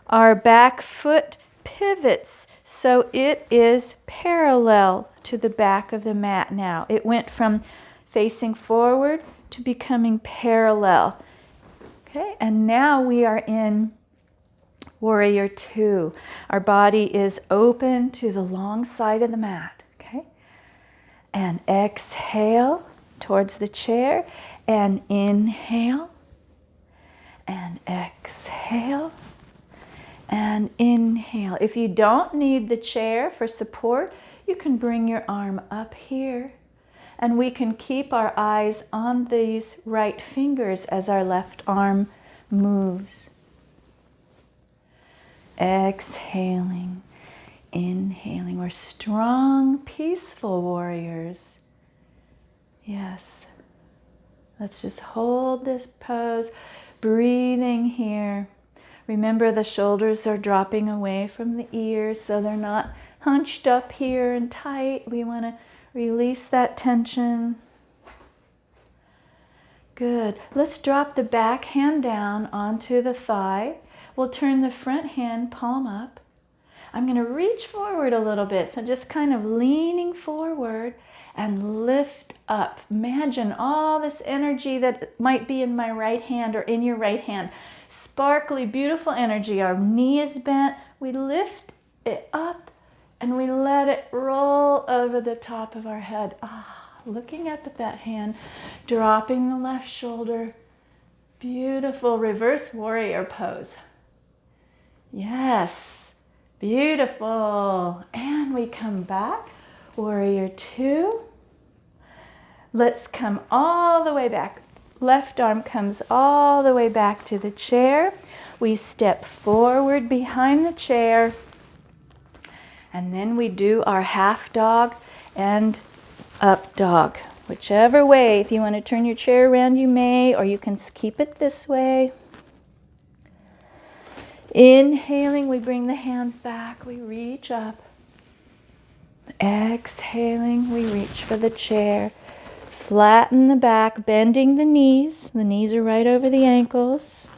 Our back foot pivots so it is parallel to the back of the mat now. It went from facing forward to becoming parallel. Okay, and now we are in Warrior 2. Our body is open to the long side of the mat. Okay, and exhale towards the chair, and inhale, and exhale, and inhale. If you don't need the chair for support, you can bring your arm up here, and we can keep our eyes on these right fingers as our left arm moves. Exhaling, inhaling. We're strong, peaceful warriors. Yes. Let's just hold this pose, breathing here. Remember, the shoulders are dropping away from the ears, so they're not hunched up here and tight. We want to release that tension. Good. Let's drop the back hand down onto the thigh. We'll turn the front hand palm up. I'm going to reach forward a little bit, so just kind of leaning forward and lift up. Imagine all this energy that might be in my right hand or in your right hand. Sparkly, beautiful energy. Our knee is bent. We lift it up and we let it roll over the top of our head. Looking up at that hand, dropping the left shoulder. Beautiful reverse warrior pose. Yes, beautiful. And we come back, Warrior 2. Let's come all the way back. Left arm comes all the way back to the chair. We step forward behind the chair. And then we do our half dog and up dog. Whichever way, if you want to turn your chair around, you may, or you can keep it this way. Inhaling, we bring the hands back, we reach up. Exhaling, we reach for the chair. Flatten the back, bending the knees. The knees are right over the ankles.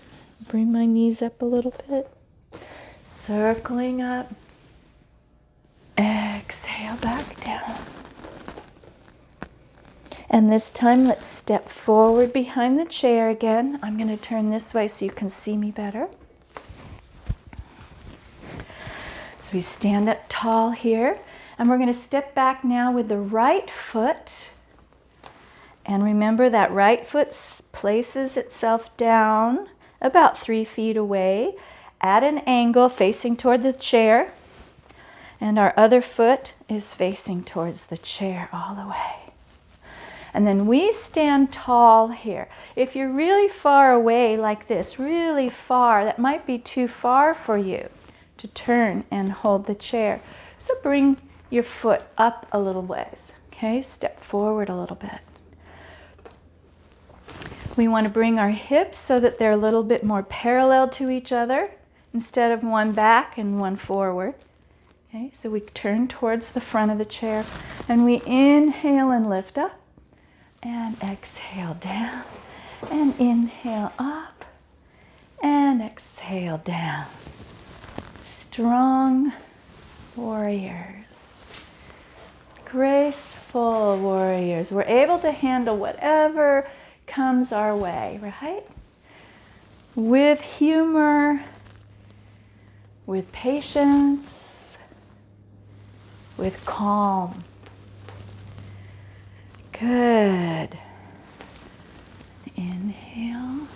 Bring my knees up a little bit. Circling up. Exhale, back down. And this time, let's step forward behind the chair again. I'm going to turn this way so you can see me better. We stand up tall here, and we're going to step back now with the right foot. And remember that right foot places itself down about 3 feet away at an angle facing toward the chair. And our other foot is facing towards the chair all the way. And then we stand tall here. If you're really far away like this, really far, that might be too far for you. to turn and hold the chair. So bring your foot up a little ways. Okay, step forward a little bit. We want to bring our hips so that they're a little bit more parallel to each other instead of one back and one forward. Okay, so we turn towards the front of the chair and we inhale and lift up and exhale down and inhale up and exhale down. Strong warriors, graceful warriors. We're able to handle whatever comes our way, right? With humor, with patience, with calm. Good. Inhale.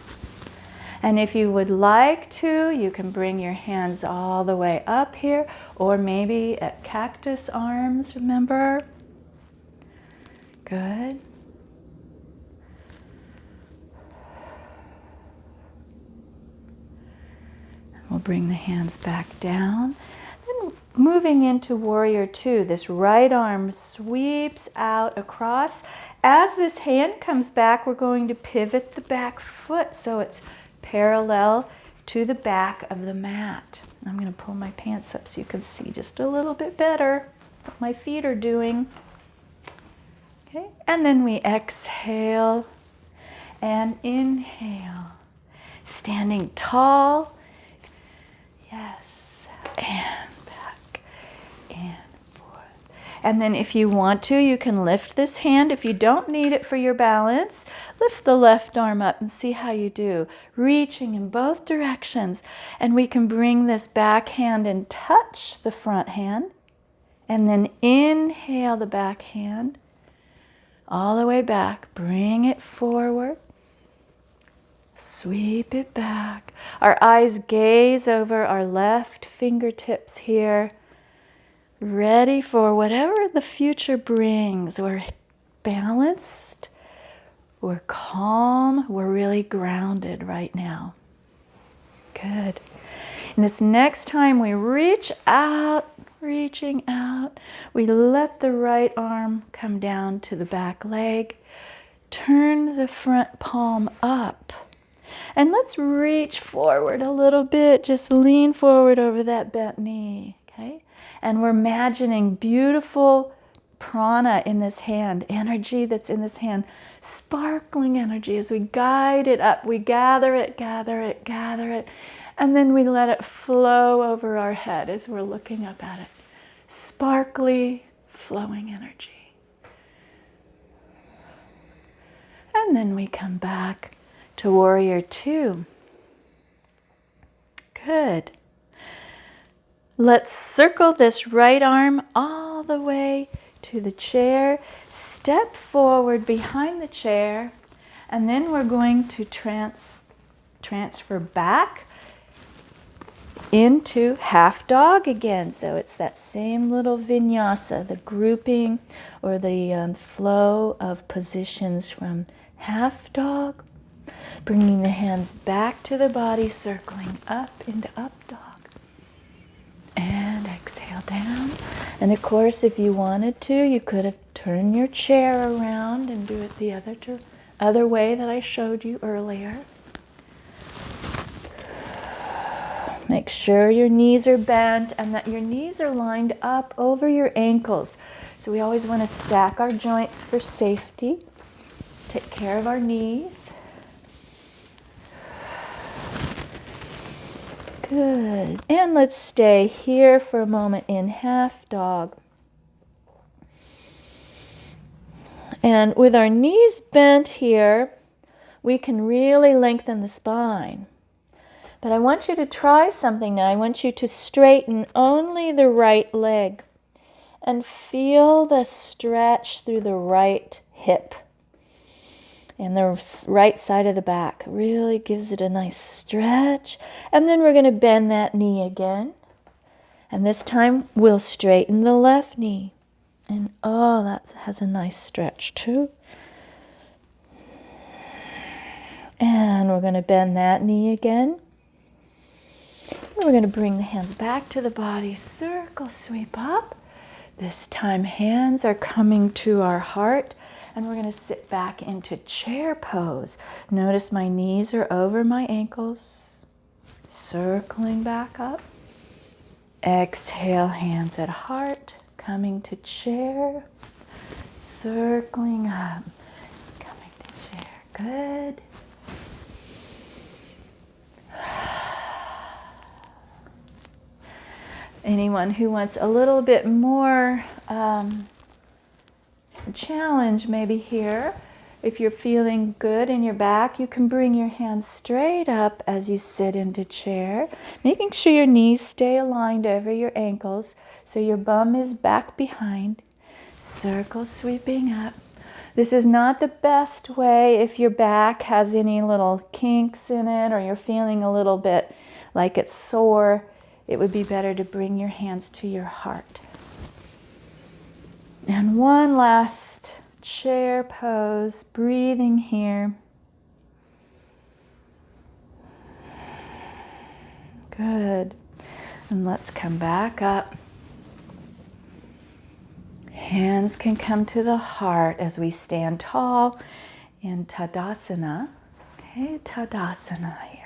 And if you would like to, you can bring your hands all the way up here, or maybe at cactus arms, remember? Good. We'll bring the hands back down. Then moving into warrior two, this right arm sweeps out across. As this hand comes back, we're going to pivot the back foot so it's parallel to the back of the mat. I'm going to pull my pants up so you can see just a little bit better what my feet are doing. Okay, and then we exhale and inhale. Standing tall. Yes, and back and forth. And then if you want to, you can lift this hand. If you don't need it for your balance, lift the left arm up and see how you do. Reaching in both directions. And we can bring this back hand and touch the front hand. And then inhale the back hand all the way back. Bring it forward. Sweep it back. Our eyes gaze over our left fingertips here, ready for whatever the future brings. We're balanced, we're calm, we're really grounded right now. Good. And this next time we reach out, reaching out, we let the right arm come down to the back leg, turn the front palm up. And let's reach forward a little bit. Just lean forward over that bent knee, okay? And we're imagining beautiful prana in this hand, energy that's in this hand, sparkling energy as we guide it up. We gather it, gather it, gather it, and then we let it flow over our head as we're looking up at it. Sparkly, flowing energy. And then we come back to warrior two. Good. Let's circle this right arm all the way to the chair. Step forward behind the chair, and then we're going to transfer back into half dog again. So it's that same little vinyasa, the grouping or the flow of positions from half dog. Bringing the hands back to the body, circling up into up dog. And exhale down. And of course, if you wanted to, you could have turned your chair around and do it the other way that I showed you earlier. Make sure your knees are bent and that your knees are lined up over your ankles. So we always want to stack our joints for safety. Take care of our knees. Good. And let's stay here for a moment in half dog. And with our knees bent here, we can really lengthen the spine. But I want you to try something now. I want you to straighten only the right leg and feel the stretch through the right hip. And the right side of the back really gives it a nice stretch. And then we're going to bend that knee again. And this time we'll straighten the left knee. And oh, that has a nice stretch too. And we're going to bend that knee again. We're going to bring the hands back to the body, circle sweep up. This time hands are coming to our heart, and we're going to sit back into chair pose. Notice my knees are over my ankles, circling back up. Exhale, hands at heart, coming to chair, circling up, coming to chair. Good. Anyone who wants a little bit more challenge maybe here, if you're feeling good in your back, you can bring your hands straight up as you sit into chair, making sure your knees stay aligned over your ankles so your bum is back behind. Circle sweeping up. This is not the best way if your back has any little kinks in it or you're feeling a little bit like it's sore. It would be better to bring your hands to your heart. And one last chair pose, breathing here. Good. And let's come back up. Hands can come to the heart as we stand tall in Tadasana. Okay, Tadasana here.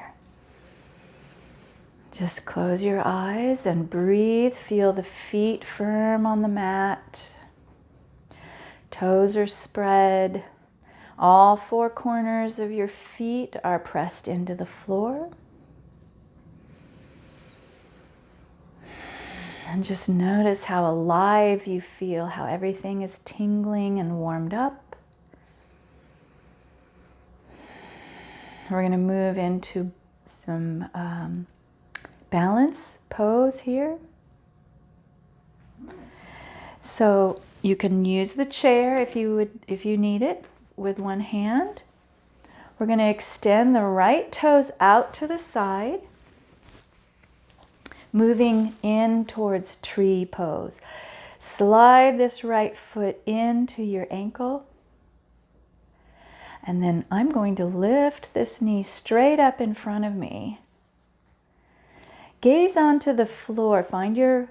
Just close your eyes and breathe. Feel the feet firm on the mat. Toes are spread. All four corners of your feet are pressed into the floor. And just notice how alive you feel, how everything is tingling and warmed up. We're going to move into some balance pose here. So you can use the chair if you need it with one hand. We're going to extend the right toes out to the side, moving in towards tree pose. Slide this right foot into your ankle. And then I'm going to lift this knee straight up in front of me. Gaze onto the floor. Find your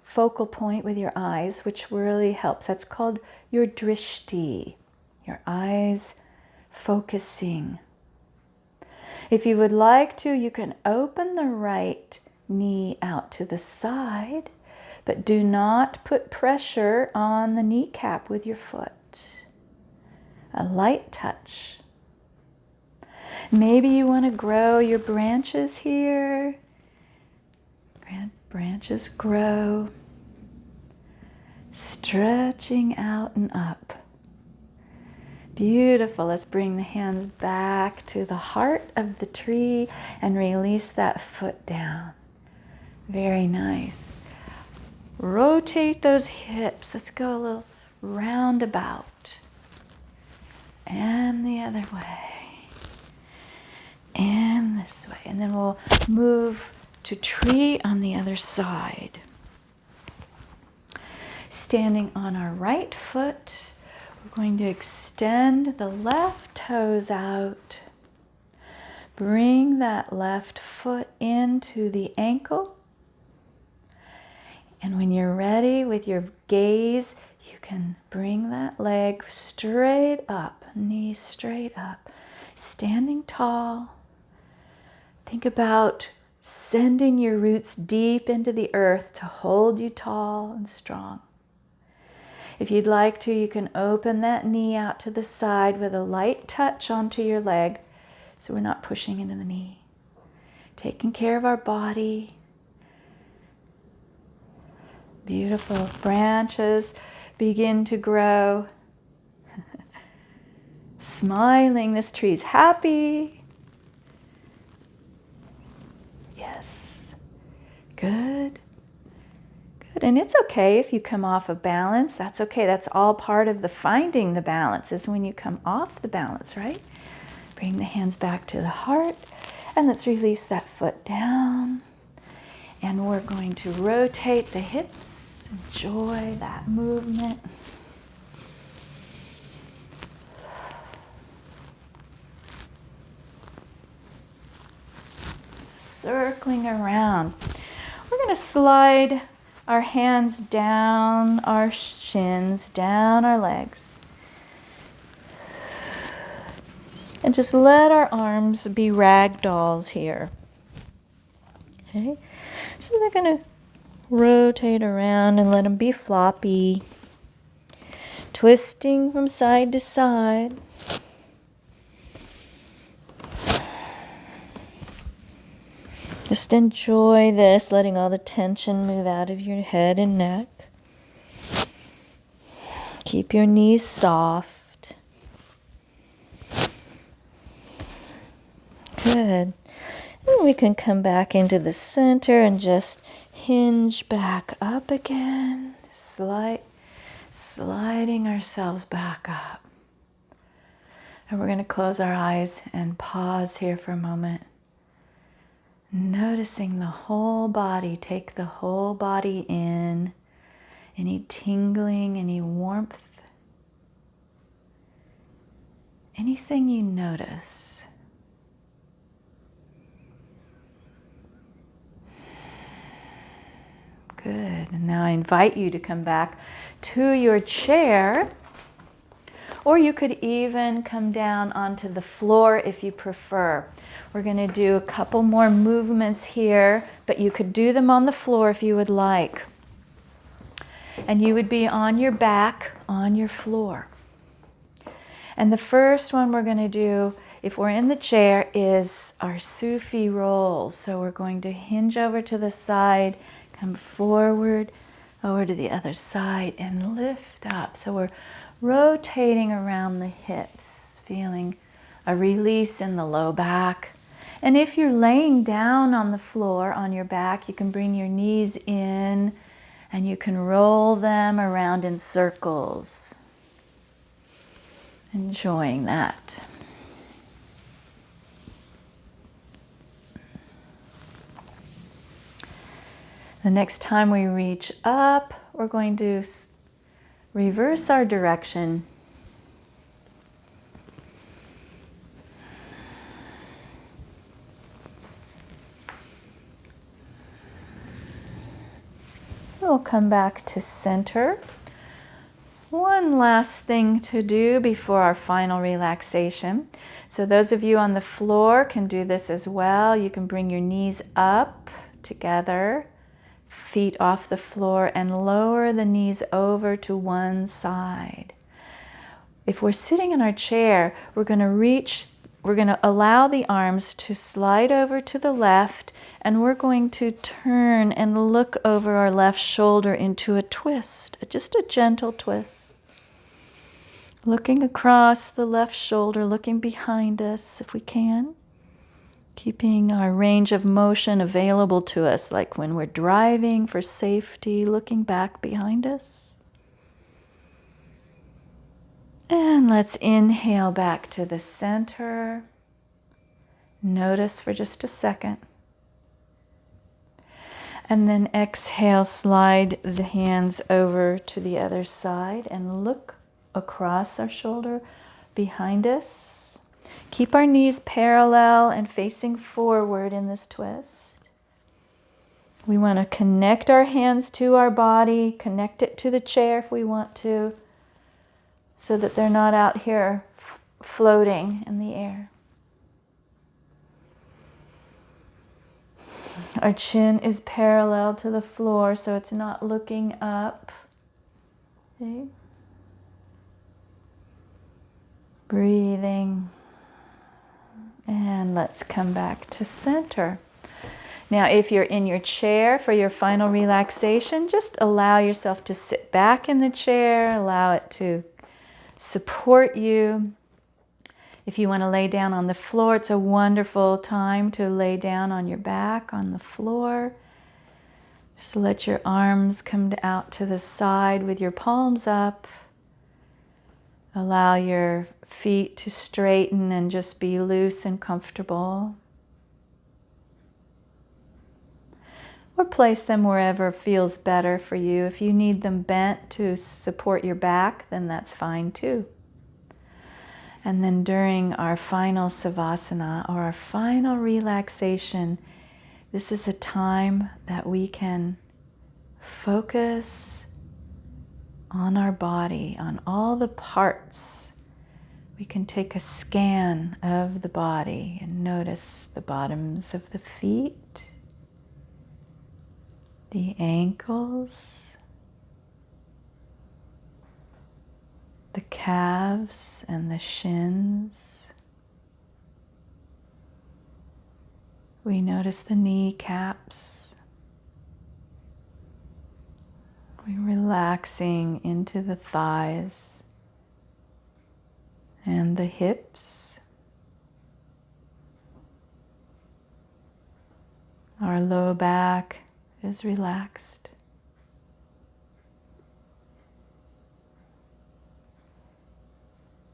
focal point with your eyes, which really helps. That's called your drishti, your eyes focusing. If you would like to, you can open the right knee out to the side, but do not put pressure on the kneecap with your foot. A light touch. Maybe you want to grow your branches here. Branches grow, stretching out and up. Beautiful. Let's bring the hands back to the heart of the tree and release that foot down. Very nice. Rotate those hips. Let's go a little roundabout. And the other way. And this way. And then we'll move to tree on the other side. Standing on our right foot, we're going to extend the left toes out. Bring that left foot into the ankle. And when you're ready with your gaze, you can bring that leg straight up, knees straight up, standing tall. Think about sending your roots deep into the earth to hold you tall and strong. If you'd like to, you can open that knee out to the side with a light touch onto your leg so we're not pushing into the knee. Taking care of our body. Beautiful. Branches begin to grow. Smiling, this tree's happy. Yes. Good. Good. And it's okay if you come off of balance. That's okay. That's all part of the finding the balance is when you come off the balance, right? Bring the hands back to the heart. And let's release that foot down. And we're going to rotate the hips. Enjoy that movement. circling around. We're going to slide our hands down our shins, down our legs. And just let our arms be rag dolls here. Okay? So they're going to rotate around and let them be floppy, twisting from side to side. Just enjoy this, letting all the tension move out of your head and neck. Keep your knees soft. Good. And we can come back into the center and just hinge back up again. Sliding ourselves back up. And we're going to close our eyes and pause here for a moment. Noticing the whole body, take the whole body in. Any tingling, any warmth, anything you notice. Good. And now I invite you to come back to your chair, or you could even come down onto the floor if you prefer. We're going to do a couple more movements here, but you could do them on the floor if you would like. And you would be on your back, on your floor. And the first one we're going to do, if we're in the chair, is our Sufi rolls. So we're going to hinge over to the side, come forward, over to the other side, and lift up. So we're rotating around the hips, feeling a release in the low back. And if you're laying down on the floor, on your back, you can bring your knees in, and you can roll them around in circles. Enjoying that. The next time we reach up, we're going to reverse our direction. We'll come back to center. One last thing to do before our final relaxation. So those of you on the floor can do this as well. You can bring your knees up together, feet off the floor, and lower the knees over to one side. If we're sitting in our chair, we're going to allow the arms to slide over to the left, and we're going to turn and look over our left shoulder into a twist, just a gentle twist. Looking across the left shoulder, looking behind us if we can. Keeping our range of motion available to us, like when we're driving for safety, looking back behind us. And let's inhale back to the center. Notice for just a second. And then exhale, slide the hands over to the other side and look across our shoulder behind us. Keep our knees parallel and facing forward in this twist. We want to connect our hands to our body, connect it to the chair if we want to, so that they're not out here floating in the air. Our chin is parallel to the floor, so it's not looking up. Okay. Breathing. And let's come back to center. Now, if you're in your chair for your final relaxation, just allow yourself to sit back in the chair, allow it to support you. If you want to lay down on the floor, it's a wonderful time to lay down on your back on the floor. Just let your arms come out to the side with your palms up. Allow your feet to straighten and just be loose and comfortable. Or place them wherever feels better for you. If you need them bent to support your back, then that's fine too. And then during our final savasana, or our final relaxation, This is a time that we can focus on our body, on all the parts. We can take a scan of the body and notice the bottoms of the feet, the ankles, the calves and the shins. We notice the kneecaps. We're relaxing into the thighs and the hips. Our low back is relaxed.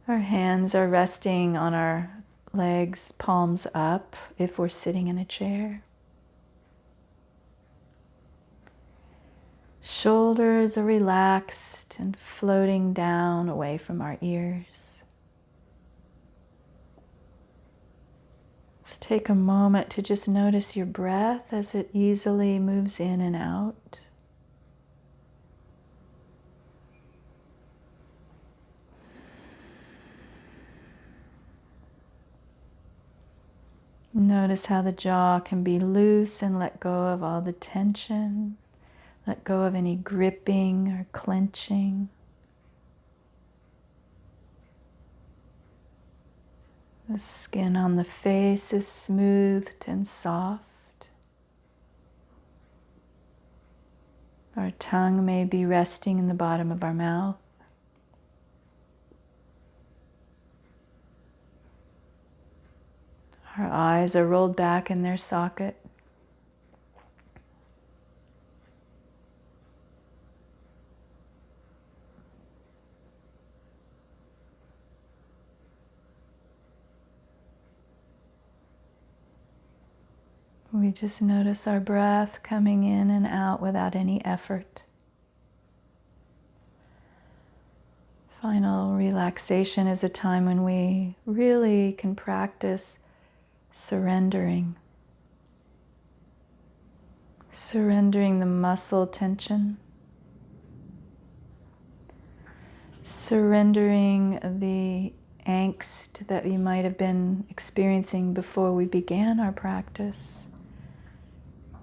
Our hands are resting on our legs, palms up if we're sitting in a chair. Shoulders are relaxed and floating down away from our ears. Let's take a moment to just notice your breath as it easily moves in and out. Notice how the jaw can be loose and let go of all the tension. Let go of any gripping or clenching. The skin on the face is smoothed and soft. Our tongue may be resting in the bottom of our mouth. Our eyes are rolled back in their socket. We just notice our breath coming in and out without any effort. Final relaxation is a time when we really can practice surrendering. Surrendering the muscle tension. Surrendering the angst that we might have been experiencing before we began our practice.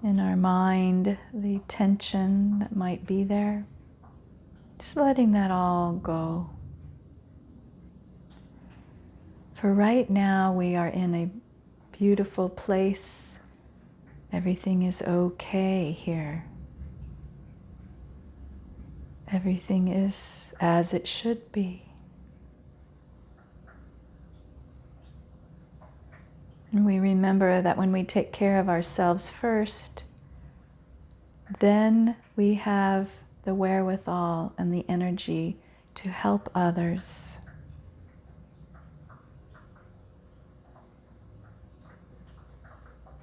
In our mind, the tension that might be there. Just letting that all go. For right now, we are in a beautiful place. Everything is okay here. Everything is as it should be. And we remember that when we take care of ourselves first, then we have the wherewithal and the energy to help others.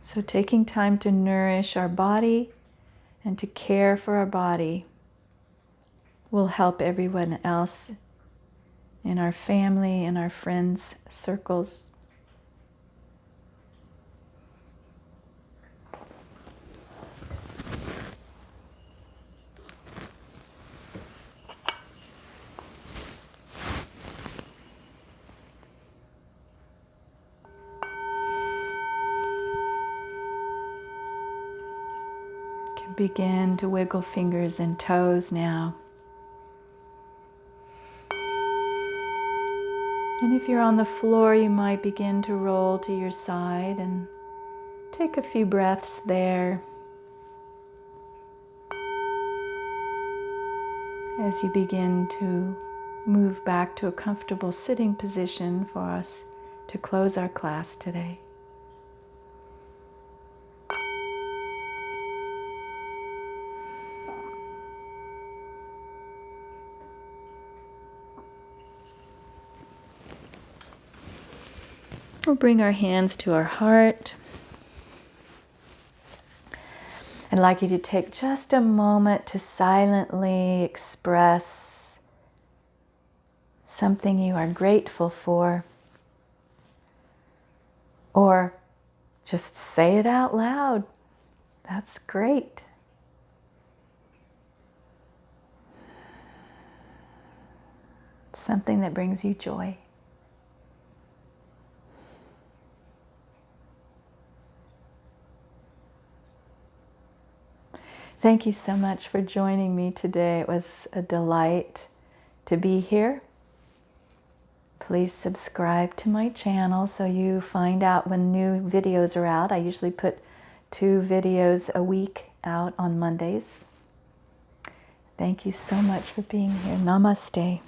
So taking time to nourish our body and to care for our body will help everyone else in our family and our friends' circles. Begin to wiggle fingers and toes now. And if you're on the floor, you might begin to roll to your side and take a few breaths there as you begin to move back to a comfortable sitting position for us to close our class today. We'll bring our hands to our heart. I'd like you to take just a moment to silently express something you are grateful for, or just say it out loud. That's great. Something that brings you joy. Thank you so much for joining me today. It was a delight to be here. Please subscribe to my channel so you find out when new videos are out. I usually put 2 videos a week out on Mondays. Thank you so much for being here. Namaste.